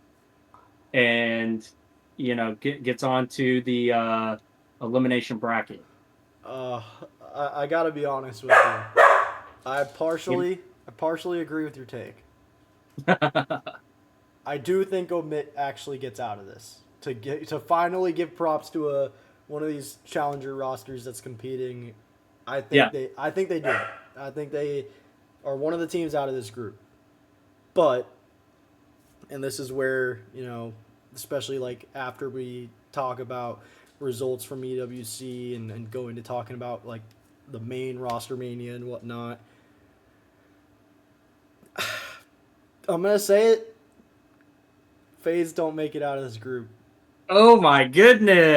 and gets onto the elimination bracket. Uh, I gotta be honest with you. I You- partially I partially agree with your take. I do think Omit actually gets out of this to finally give props to a one of these challenger rosters that's competing. yeah, I think they do it. I think they are one of the teams out of this group. But and this is where, especially like after we talk about results from EWC and go into talking about like the main roster mania and whatnot. I'm gonna say it. FaZe don't make it out of this group. oh my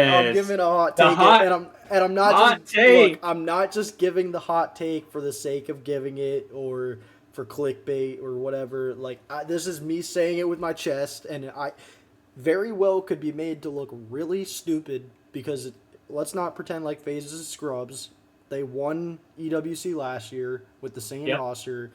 I'm goodness, giving a hot the take, hot and I'm not just hot take. I'm not just giving the hot take for the sake of giving it or for clickbait or whatever. Like this is me saying it with my chest, and I very well could be made to look really stupid because let's not pretend like FaZe is scrubs. They won EWC last year with the same Yep, roster,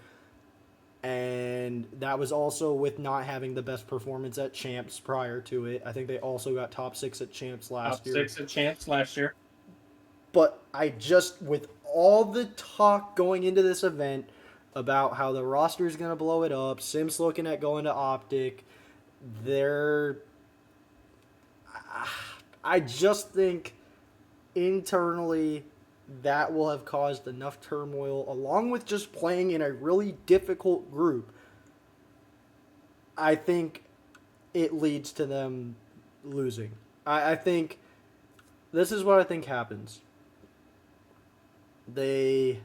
and that was also with not having the best performance at champs prior to it. I think they also got top 6 at champs top last year. six at champs last year. But I just, with all the talk going into this event about how the roster is going to blow it up, Sim's looking at going to OpTic, they're. I just think internally that will have caused enough turmoil, along with just playing in a really difficult group. I think it leads to them losing. I think this is what I think happens. They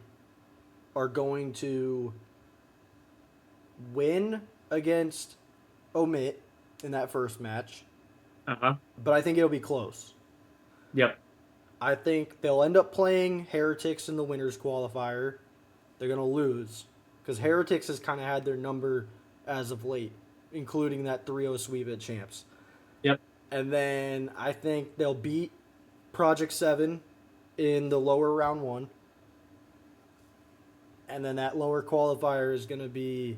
are going to win against Omit in that first match, Uh-huh. but I think it'll be close. Yep. I think they'll end up playing Heretics in the winners qualifier. They're going to lose because Heretics has kind of had their number as of late, including that 3-0 sweep at champs. Yep. And then I think they'll beat Project 7 in the lower round 1. And then that lower qualifier is going to be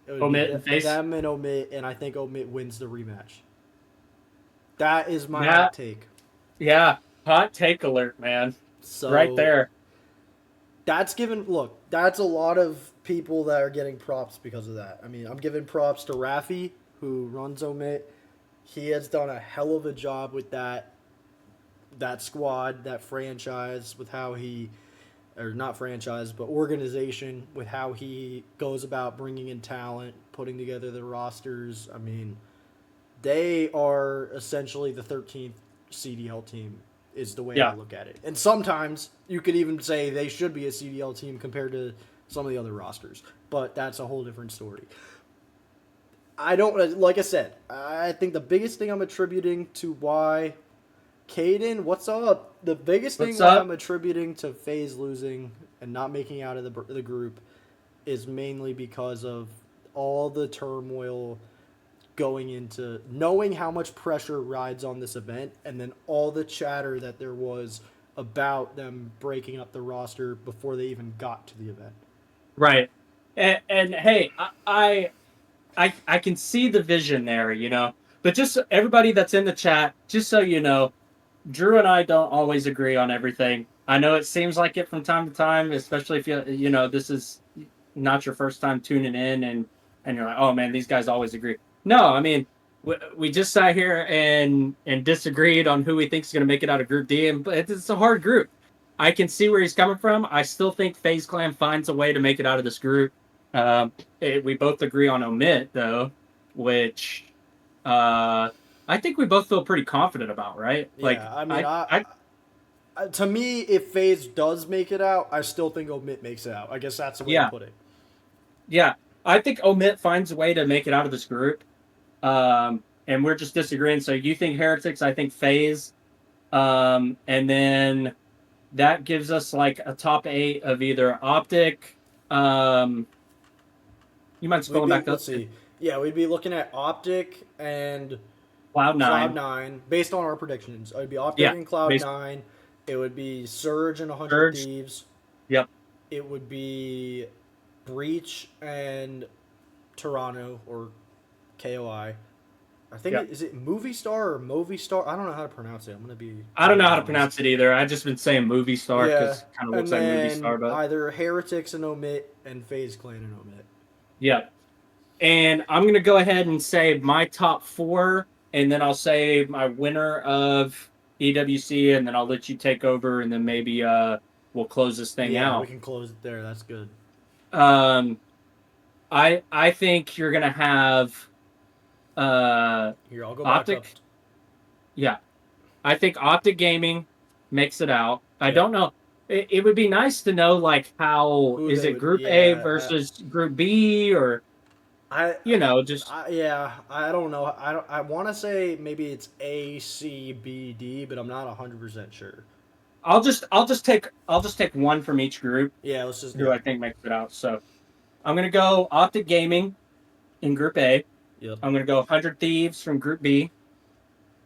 Omit and FaZe. them and Omit, and I think Omit wins the rematch. That is my Yeah, hot take. yeah. Hot take alert, man. Right So there. that's a lot of people that are getting props because of that. I mean, I'm giving props to Rafi, who runs Omit. He has done a hell of a job with that squad, that franchise, with how he, or not franchise, but organization, with how he goes about bringing in talent, putting together the rosters. I mean, they are essentially the 13th CDL team is the way I Yeah. look at it. And sometimes you could even say they should be a CDL team compared to some of the other rosters, but that's a whole different story. I don't like I said. I think the biggest thing I'm attributing to why Caden, what's up? The biggest thing What's why up? I'm attributing to FaZe losing and not making out of the group is mainly because of all the turmoil going into knowing how much pressure rides on this event and then all the chatter that there was about them breaking up the roster before they even got to the event. Right. And hey, I can see the vision there, But just everybody that's in the chat, just so you know, Drew and I don't always agree on everything. I know it seems like it from time to time, especially if this is not your first time tuning in and you're like, oh man, these guys always agree. No, I mean, we just sat here and disagreed on who we think is going to make it out of Group D, and it's a hard group. I can see where he's coming from. I still think FaZe Clan finds a way to make it out of this group. Um, we both agree on omit though, which uh, I think we both feel pretty confident about, right? Like Yeah, I mean, I to me, if FaZe does make it out, I still think Omit makes it out. I guess that's the way to yeah, put it. yeah. I think omit finds a way to make it out of this group. And we're just disagreeing. So you think heretics, I think FaZe. And then that gives us like a top eight of either OpTic. Um, you mind We'd scrolling be back up let's to see, yeah, we'd be looking at OpTic and Cloud Cloud Nine. Nine based on our predictions. It would be OpTic Yeah, and Cloud base Nine. It would be Surge and 100 Surge. Thieves. Yep, It would be Breach and Toronto or KOI. I think yep. is it Movie Star or Movie Star? I don't know how to pronounce it. I'm gonna be I don't know how completely to honest. pronounce it either. I just been saying movie star Yeah, because it kind of looks and like movie then star, but either Heretics and Omit and FaZe Clan and Omit. yeah. And I'm gonna go ahead and say my top four, and then I'll say my winner of EWC, and then I'll let you take over, and then maybe we'll close this thing Yeah, we out. can close it there. That's good. Um, I think you're gonna have uh Here, I'll go back up. Optic. Yeah, I think Optic Gaming makes it out. I Yep. don't know. It would be nice to know like how Who is they it would? Group A Yeah, versus Group B, or I, just yeah, I don't know. I don't. I want to say maybe it's A, C, B, D, but I'm not 100% sure. I'll just take one from each group Yeah, let's just who yeah. I think makes it out. So I'm gonna go Optic Gaming in Group A. Yep. I'm gonna go 100 Thieves from Group B.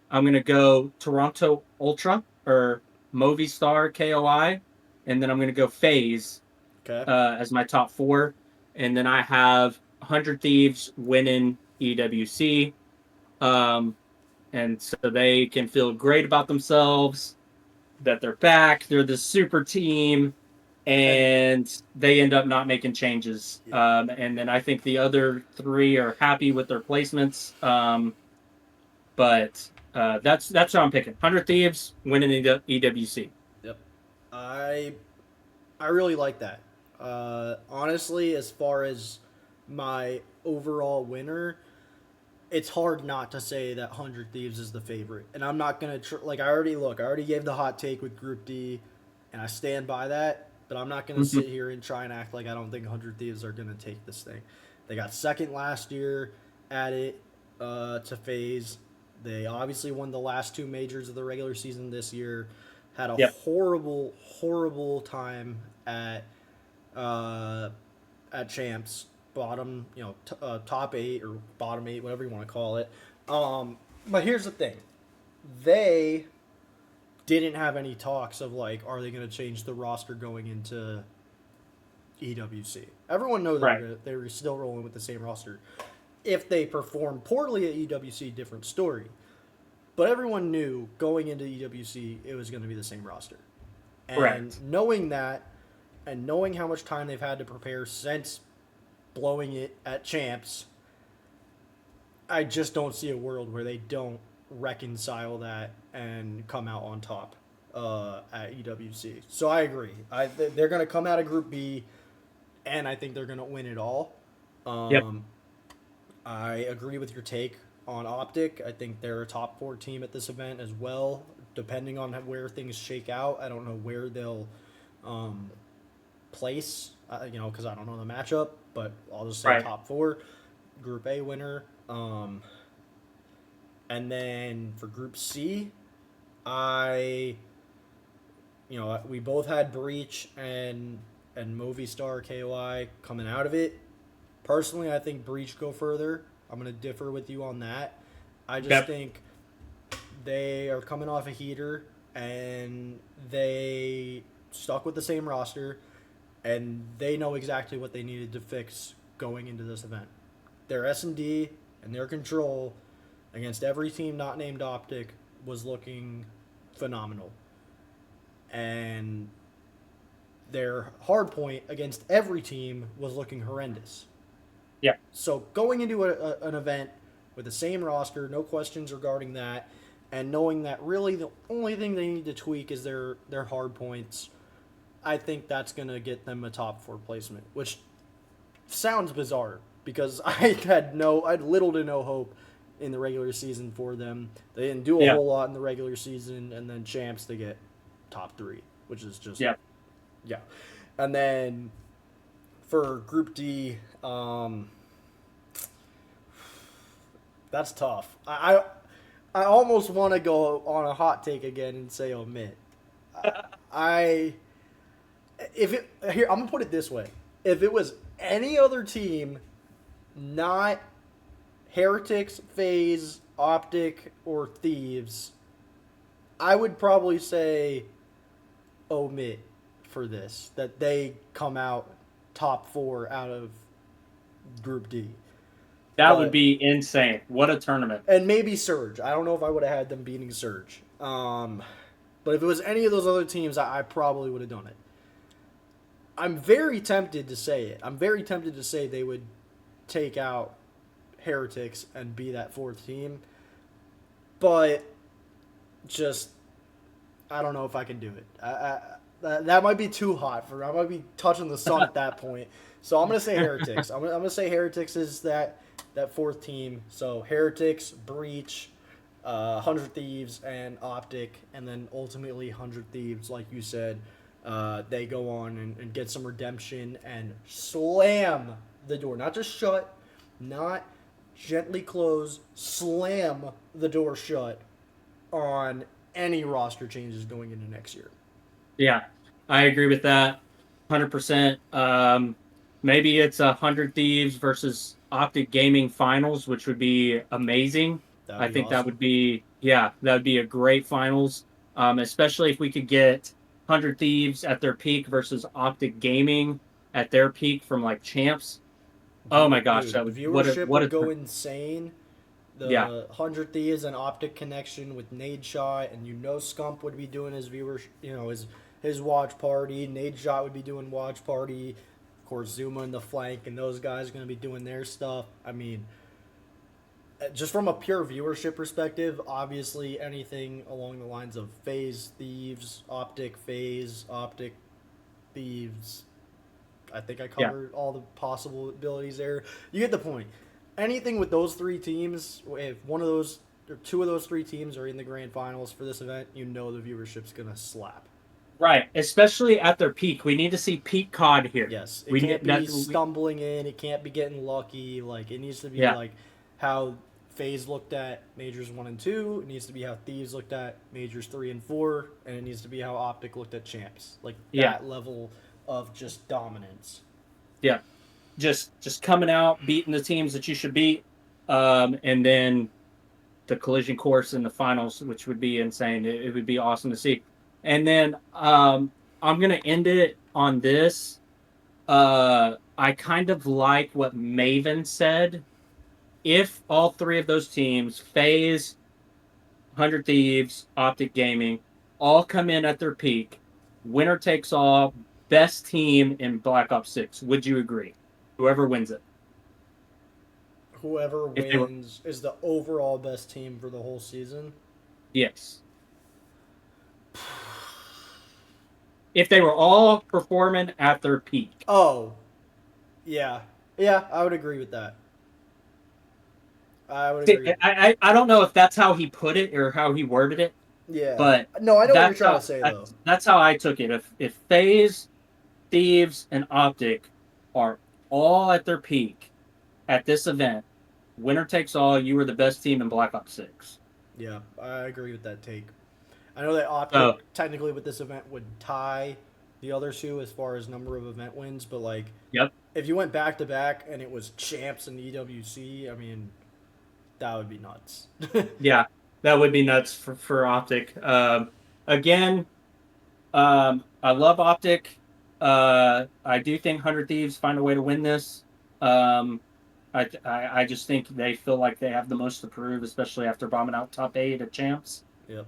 I'm gonna go Toronto Ultra or Movistar KOI, and then I'm gonna go FaZe Okay. as my top four, and then I have 100 Thieves winning EWC, and so they can feel great about themselves that they're back. They're the super team, And and they end up not making changes. yeah, And then I think the other three are happy with their placements. But that's what I'm picking. 100 Thieves winning the EWC. yep. I I really like that. Honestly, as far as my overall winner, it's hard not to say that 100 Thieves is the favorite. And I'm not going to, like, I already gave the hot take with Group D, and I stand by that. But I'm not going to Mm-hmm. sit here and try and act like I don't think 100 Thieves are going to take this thing. They got second last year at it to FaZe. They obviously won the last two majors of the regular season this year. Had a Yep. horrible, horrible time uh, at champs, bottom, top eight or bottom eight, whatever you want to call it. But here's the thing: they didn't have any talks of like, are they going to change the roster going into EWC? Everyone knows Right. they were still rolling with the same roster. If they perform poorly at EWC, different story. But everyone knew going into EWC it was going to be the same roster. And Correct. knowing that, and knowing how much time they've had to prepare since blowing it at champs, I just don't see a world where they don't reconcile that and come out on top at EWC. So I agree. They're going to come out of Group B, and I think they're going to win it all. Yep. Um, I agree with your take on OpTic. I think they're a top four team at this event as well, depending on where things shake out. I don't know where they'll um, place, because I don't know the matchup, but I'll just say Right. top four, Group A winner. And then for Group C, I, we both had Breach and Movie Star KOI coming out of it. Personally, I think Breach go further. I'm going to differ with you on that. I just Yep. think they are coming off a heater and they stuck with the same roster and they know exactly what they needed to fix going into this event. Their S&D and their control against every team not named OpTic was looking phenomenal. And their hard point against every team was looking horrendous. Yep. So going into an event with the same roster, no questions regarding that, and knowing that really the only thing they need to tweak is their hard points, I think that's going to get them a top four placement, which sounds bizarre because I had little to no hope in the regular season for them. They didn't do a Yeah. whole lot in the regular season, and then champs to get top three, which is just Yeah. yeah. And then for Group D, that's tough. I almost want to go on a hot take again and say omit. I if it here I'm gonna put it this way: if it was any other team, not Heretics, FaZe, OpTic, or Thieves, I would probably say omit for this. That they come out top four out of Group D. That would But be insane. What a tournament. and maybe Surge. I don't know if I would have had them beating Surge. But if it was any of those other teams, I probably would have done it. I'm very tempted to say it. I'm very tempted to say they would take out Heretics and be that fourth team. But just, I don't know if I can do it. That might be too hot for me. I might be touching the sun at that point. So I'm going to say Heretics. I'm going to say Heretics is that fourth team. So Heretics, Breach, 100 Thieves, and OpTic, and then ultimately 100 Thieves, like you said. They go on and get some redemption and slam the door. Not just shut, not gently close, slam the door shut on any roster changes going into next year. Yeah, I agree with that 100%. Maybe it's 100 Thieves versus OpTic Gaming finals, which would be amazing. That'd I be think that awesome. would be, yeah, that would be a great finals, especially if we could get 100 Thieves at their peak versus OpTic Gaming at their peak from like champs. Oh my gosh, Dude, that would viewership what would a go insane. yeah, The 100 Thieves and OpTic connection with Nade Shot, and Scump would be doing his his watch party. Nade Shot would be doing watch party. Of course, Zuma in the flank, and those guys are going to be doing their stuff. I mean, just from a pure viewership perspective, obviously anything along the lines of FaZe Thieves, OpTic FaZe, OpTic Thieves. I think I yeah, covered all the possible abilities there. You get the point. Anything with those three teams, if one of those or two of those three teams are in the grand finals for this event, the viewership's gonna slap. right. Especially at their peak, we need to see peak COD here. Yes, it We can't need be that. stumbling in. It can't be getting lucky. Like it needs to be Yeah, like how FaZe looked at majors 1 and 2. It needs to be how Thieves looked at majors 3 and 4, and it needs to be how OpTic looked at champs. Like yeah, that level of just dominance. yeah. Just coming out, beating the teams that you should beat, and then the collision course in the finals, which would be insane. It would be awesome to see. And then I'm gonna end it on this. I kind of like what Maven said. If all three of those teams, FaZe, 100 Thieves, OpTic Gaming, all come in at their peak, winner takes all, best team in Black Ops 6. Would you agree? Whoever wins it. Whoever If they were, wins is the overall best team for the whole season. yes. If they were all performing at their peak. Oh, yeah. Yeah, I would agree with that. I would See, agree. I don't know if that's how he put it or how he worded it, Yeah. But No, I know what you're that's trying how to say though. that's how I took it. If FaZe, Thieves, and OpTic are all at their peak at this event, winner takes all. You were the best team in Black Ops 6. Yeah, I agree with that take. I know that OpTic So, technically with this event would tie the other two as far as number of event wins, but like yep, if you went back to back and it was champs and EWC, I mean that would be nuts. yeah, that would be nuts for OpTic. Again, I love OpTic. I do think 100 Thieves find a way to win this. Um, I just think they feel like they have the most to prove, especially after bombing out top 8 at champs. Yep.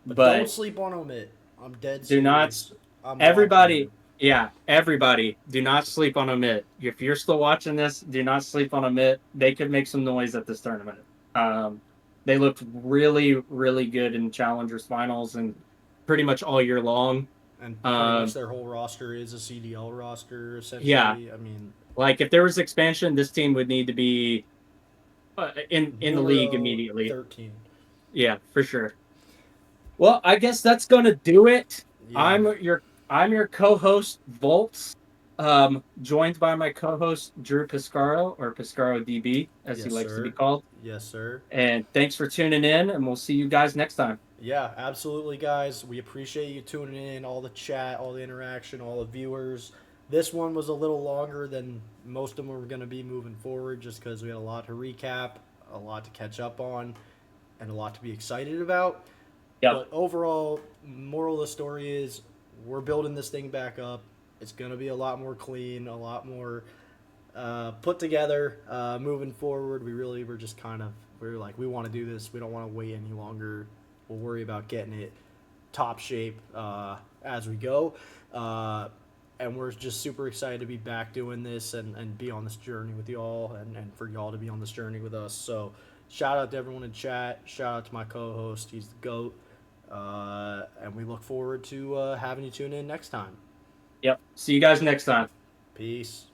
But don't But sleep on Omit. I'm dead do not, serious. I'm watching him. everybody, yeah, everybody, do not sleep on Omit. If you're still watching this, do not sleep on Omit. They could make some noise at this tournament. Um, they looked really, really good in Challengers finals and pretty much all year long. And pretty much Um, their whole roster is a CDL roster, yeah, essentially. I mean, like if there was expansion, this team would need to be in the league numero immediately. 13. Yeah, for sure. Well, I guess that's gonna do it. Yeah. I'm your co-host Volts, joined by my co-host Drew Piscaro or Piscaro DB as he Yes, likes to be sir. called. Yes, sir. And thanks for tuning in, and we'll see you guys next time. Yeah, absolutely, guys. We appreciate you tuning in, all the chat, all the interaction, all the viewers. This one was a little longer than most of them were going to be moving forward just because we had a lot to recap, a lot to catch up on, and a lot to be excited about. Yep. But overall, moral of the story is we're building this thing back up. It's going to be a lot more clean, a lot more put together moving forward. We're just kind of, we're like, we want to do this. We don't want to wait any longer. We'll worry about getting it top shape as we go. And we're just super excited to be back doing this and be on this journey with y'all and for y'all to be on this journey with us. So shout out to everyone in chat. Shout out to my co-host. He's the GOAT. And we look forward to having you tune in next time. Yep. See you guys next time. Peace.